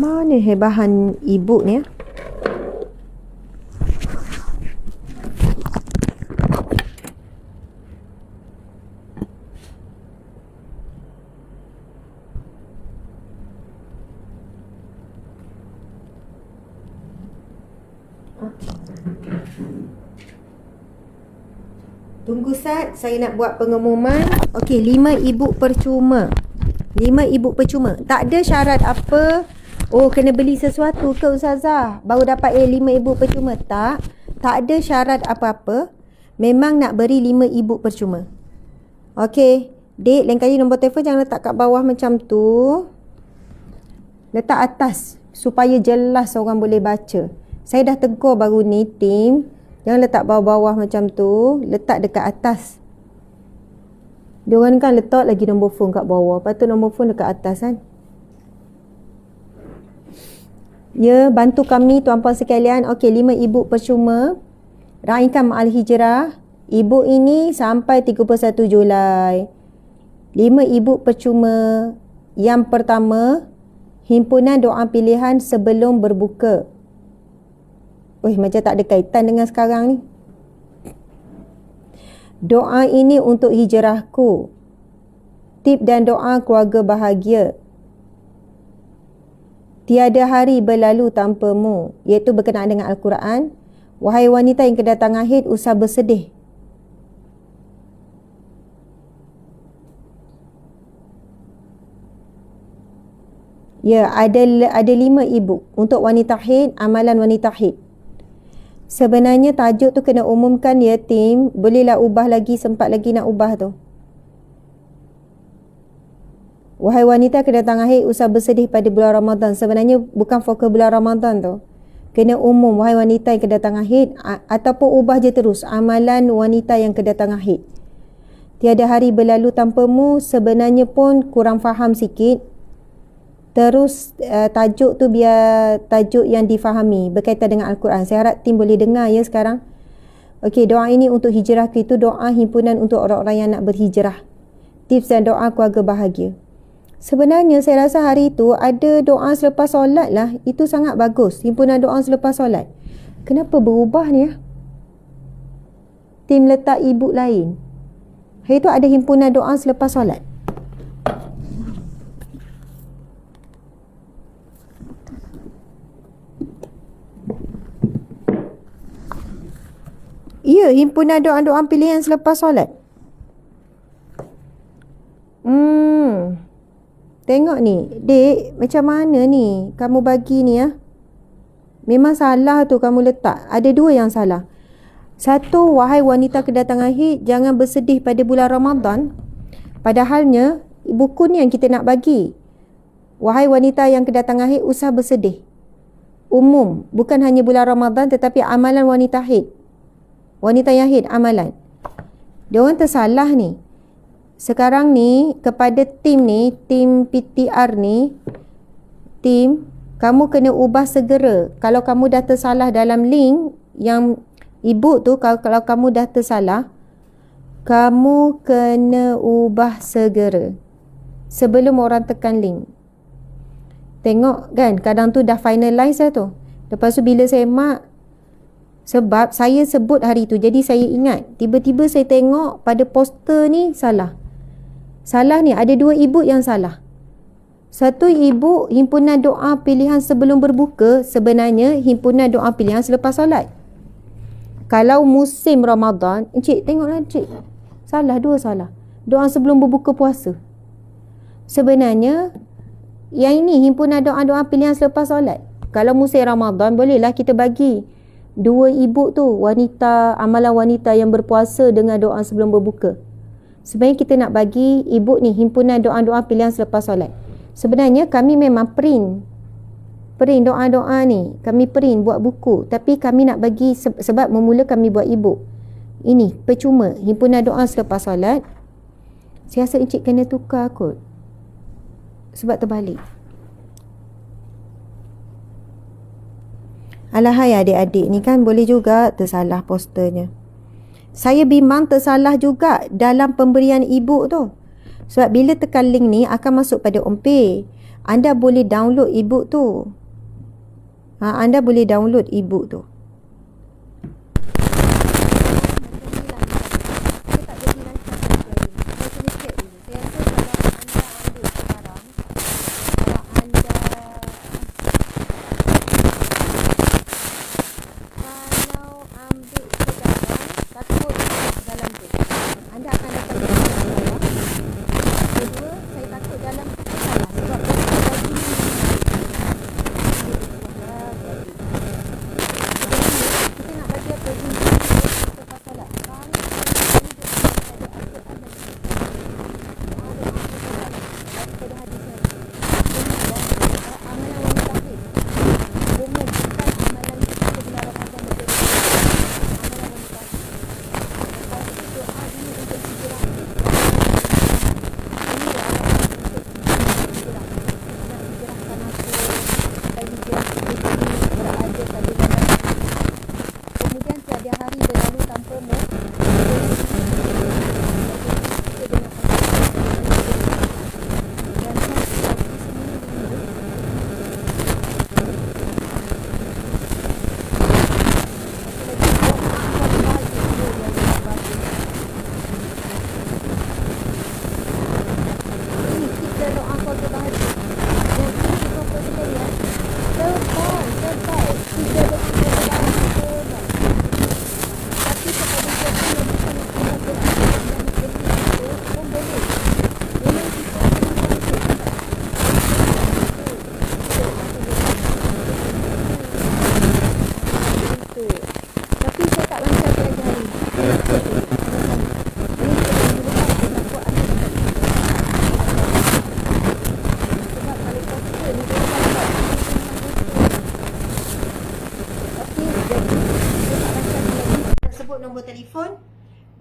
Mana hebahan ibu ni? Tunggu Sat, saya nak buat pengumuman. Okey, 5 ibu percuma. 5 ibu percuma. Tak ada syarat apa. Oh, kena beli sesuatu ke Ustazah baru dapat 5 ibu percuma? Tak ada syarat apa-apa. Memang nak beri 5 ibu percuma. Okey, Dek, lain kali nombor telefon jangan letak kat bawah macam tu. Letak atas supaya jelas orang boleh baca. Saya dah tegur baru ni tim, jangan letak bawah-bawah macam tu, letak dekat atas. Diorang kan letak lagi nombor phone kat bawah, patut nombor phone dekat atas kan. Ya, bantu kami tuan-puan sekalian. Okey, 5 ibu percuma raikan Ma'al Hijrah. Ibu ini sampai 31 Julai. 5 ibu percuma Yang pertama, himpunan doa pilihan sebelum berbuka. Macam tak ada kaitan dengan sekarang ni. Doa ini untuk hijrahku. Tip dan doa keluarga bahagia. Tiada hari berlalu tanpamu, iaitu berkenaan dengan Al-Quran. Wahai wanita yang kedatangan haid, usah bersedih. Ya, ada 5 ibu untuk wanita haid, amalan wanita haid. Sebenarnya tajuk tu kena umumkan ya tim. Bolehlah ubah lagi, sempat lagi nak ubah tu. Wahai wanita kedatangan haid, usah bersedih pada bulan Ramadan. Sebenarnya bukan fokus bulan Ramadan tu. Kena umum, wahai wanita yang kedatangan haid, ataupun ubah je terus, amalan wanita yang kedatangan haid. Tiada hari berlalu tanpamu, sebenarnya pun kurang faham sikit. Terus tajuk tu biar tajuk yang difahami berkaitan dengan Al-Quran. Saya harap tim boleh dengar ya sekarang. Okey, doa ini untuk hijrah, itu doa himpunan untuk orang-orang yang nak berhijrah. Tips dan doa keluarga bahagia. Sebenarnya saya rasa hari itu ada doa selepas solat lah. Itu sangat bagus. Himpunan doa selepas solat. Kenapa berubah ni ya? Tim letak ibu lain. Hari itu ada himpunan doa selepas solat. Ya, himpunan doa-doa pilihan selepas solat. Tengok ni, Dek, macam mana ni kamu bagi ni ya? Memang salah tu kamu letak. Ada 2 yang salah. Satu, wahai wanita kedatangan haid, jangan bersedih pada bulan Ramadan. Padahalnya, buku ni yang kita nak bagi. Wahai wanita yang kedatangan haid, usah bersedih. Umum, bukan hanya bulan Ramadan tetapi amalan wanita haid. Wanita yang haid, amalan. Dia orang tersalah ni. Sekarang ni, kepada tim ni, tim PTR ni, tim, kamu kena ubah segera. Kalau kamu dah tersalah dalam link yang ibu tu, kalau kamu dah tersalah, kamu kena ubah segera. Sebelum orang tekan link. Tengok kan, kadang tu dah finalize lah tu. Lepas tu bila saya mark, sebab saya sebut hari tu, jadi saya ingat. Tiba-tiba saya tengok pada poster ni salah. Salah ni, ada 2 ibu yang salah. Satu ibu, himpunan doa pilihan sebelum berbuka. Sebenarnya himpunan doa pilihan selepas solat. Kalau musim Ramadan, Encik tengoklah Encik, salah, 2 salah. Doa sebelum berbuka puasa. Sebenarnya yang ini himpunan doa-doa pilihan selepas solat. Kalau musim Ramadan, bolehlah kita bagi 2 ibu tu, wanita, amalan wanita yang berpuasa dengan doa sebelum berbuka. Sebenarnya kita nak bagi ibu ni himpunan doa-doa pilihan selepas solat. Sebenarnya kami memang print doa-doa ni, kami print buat buku, tapi kami nak bagi sebab memula kami buat ibu. Ini percuma, himpunan doa selepas solat. Saya rasa Encik kena tukar kot, sebab terbalik. Alahai adik-adik ni kan boleh juga tersalah posternya. Saya bimbang tersalah juga dalam pemberian ibu tu. Sebab bila tekan link ni akan masuk pada Ompe. Anda boleh download ibu tu. Anda boleh download ibu tu.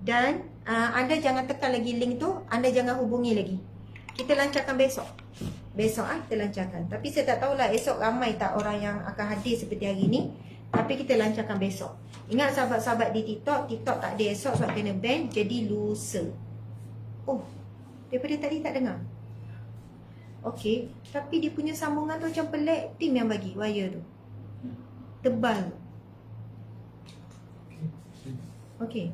Dan anda jangan tekan lagi link tu, anda jangan hubungi lagi. Kita lancarkan besok. Besok kita lancarkan. Tapi saya tak tahulah esok ramai tak orang yang akan hadir seperti hari ni. Tapi kita lancarkan besok. Ingat sahabat-sahabat di TikTok, TikTok tak ada esok sebab kena ban, jadi lusa. Oh, daripada tadi tak dengar. Okey, tapi dia punya sambungan tu macam pelik. Tim yang bagi wire tu. Tebal. Okey.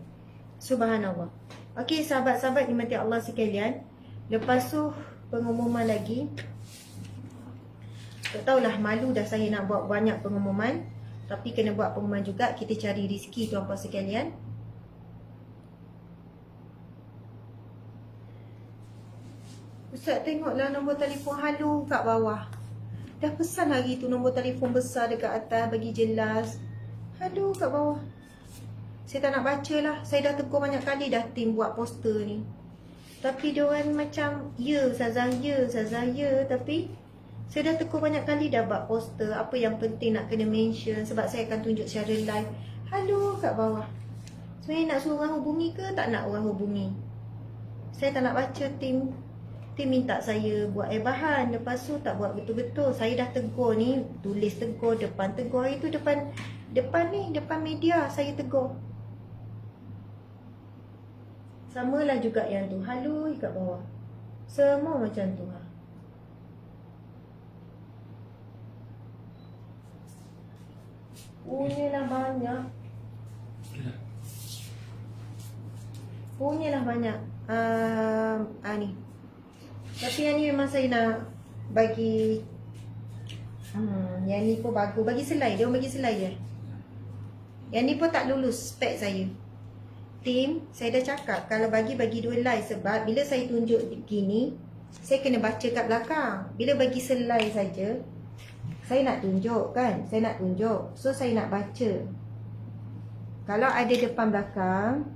Subhanallah. Okey, sahabat-sahabat dimati Allah sekalian. Lepas tu pengumuman lagi. Tak tahulah, malu dah saya nak buat banyak pengumuman. Tapi kena buat pengumuman juga. Kita cari rezeki tuan-puan sekalian. Ustaz tengoklah nombor telefon Halo kat bawah. Dah pesan hari tu nombor telefon besar dekat atas, bagi jelas. Halo kat bawah. Saya tak nak baca lah. Saya dah tegur banyak kali dah tim buat poster ni. Tapi diorang macam, ya Ustazah, ya Ustazah, ya. Tapi saya dah tegur banyak kali dah buat poster. Apa yang penting nak kena mention. Sebab saya akan tunjuk secara live. Halo kat bawah. Sebenarnya nak suruh orang hubungi ke tak nak orang hubungi? Saya tak nak baca tim minta saya buat bahan. Lepas tu tak buat betul-betul. Saya dah tegur ni. Tulis tegur, depan tegur. Hari tu depan media saya tegur. Samalah juga yang tu. Halo kat bawah. Semua macam tu ha. Punyalah banyak. Punyalah banyak. Ni. Tapi yang ni memang saya nak bagi. Yang ni pun bagus. Bagi selai. Dia orang bagi selai je. Yang ni pun tak lulus spek saya. Tim, saya dah cakap kalau bagi 2 line. Sebab bila saya tunjuk gini, saya kena baca kat belakang. Bila bagi selai saja, saya nak tunjuk kan. Saya nak tunjuk. So saya nak baca. Kalau ada depan belakang,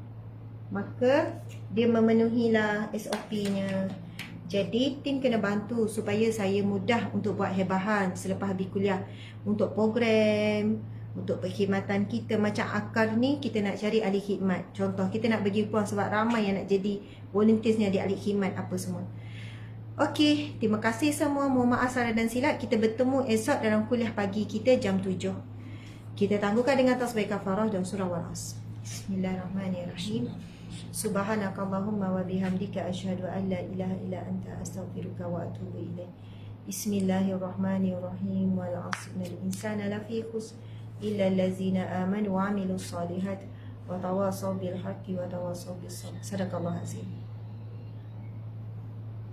maka dia memenuhilah SOP-nya. Jadi tim kena bantu supaya saya mudah untuk buat hebahan selepas habis kuliah. Untuk program, untuk perkhidmatan kita. Macam akar ni kita nak cari ahli khidmat. Contoh kita nak bagi peluang sebab ramai yang nak jadi volunteers ni, ada ahli khidmat apa semua. Okey, terima kasih semua. Mohon maaf salah dan silap. Kita bertemu esok dalam kuliah pagi kita jam 7. Kita tangguhkan dengan tasbih kafarah dan surah Wal-As. Bismillahirrahmanirrahim. Subhanakallahumma wa bihamdika asyhadu an la ilaha illa anta astaghfiruka wa atubu ilaik. Bismillahirrahmanirrahim. Wal 'asril insana lafi khusr illa allazina amanu wa 'amilus solihat wa tawasaw bil haqqi wa tawasaw bis sabr. Sadaqallahul azim.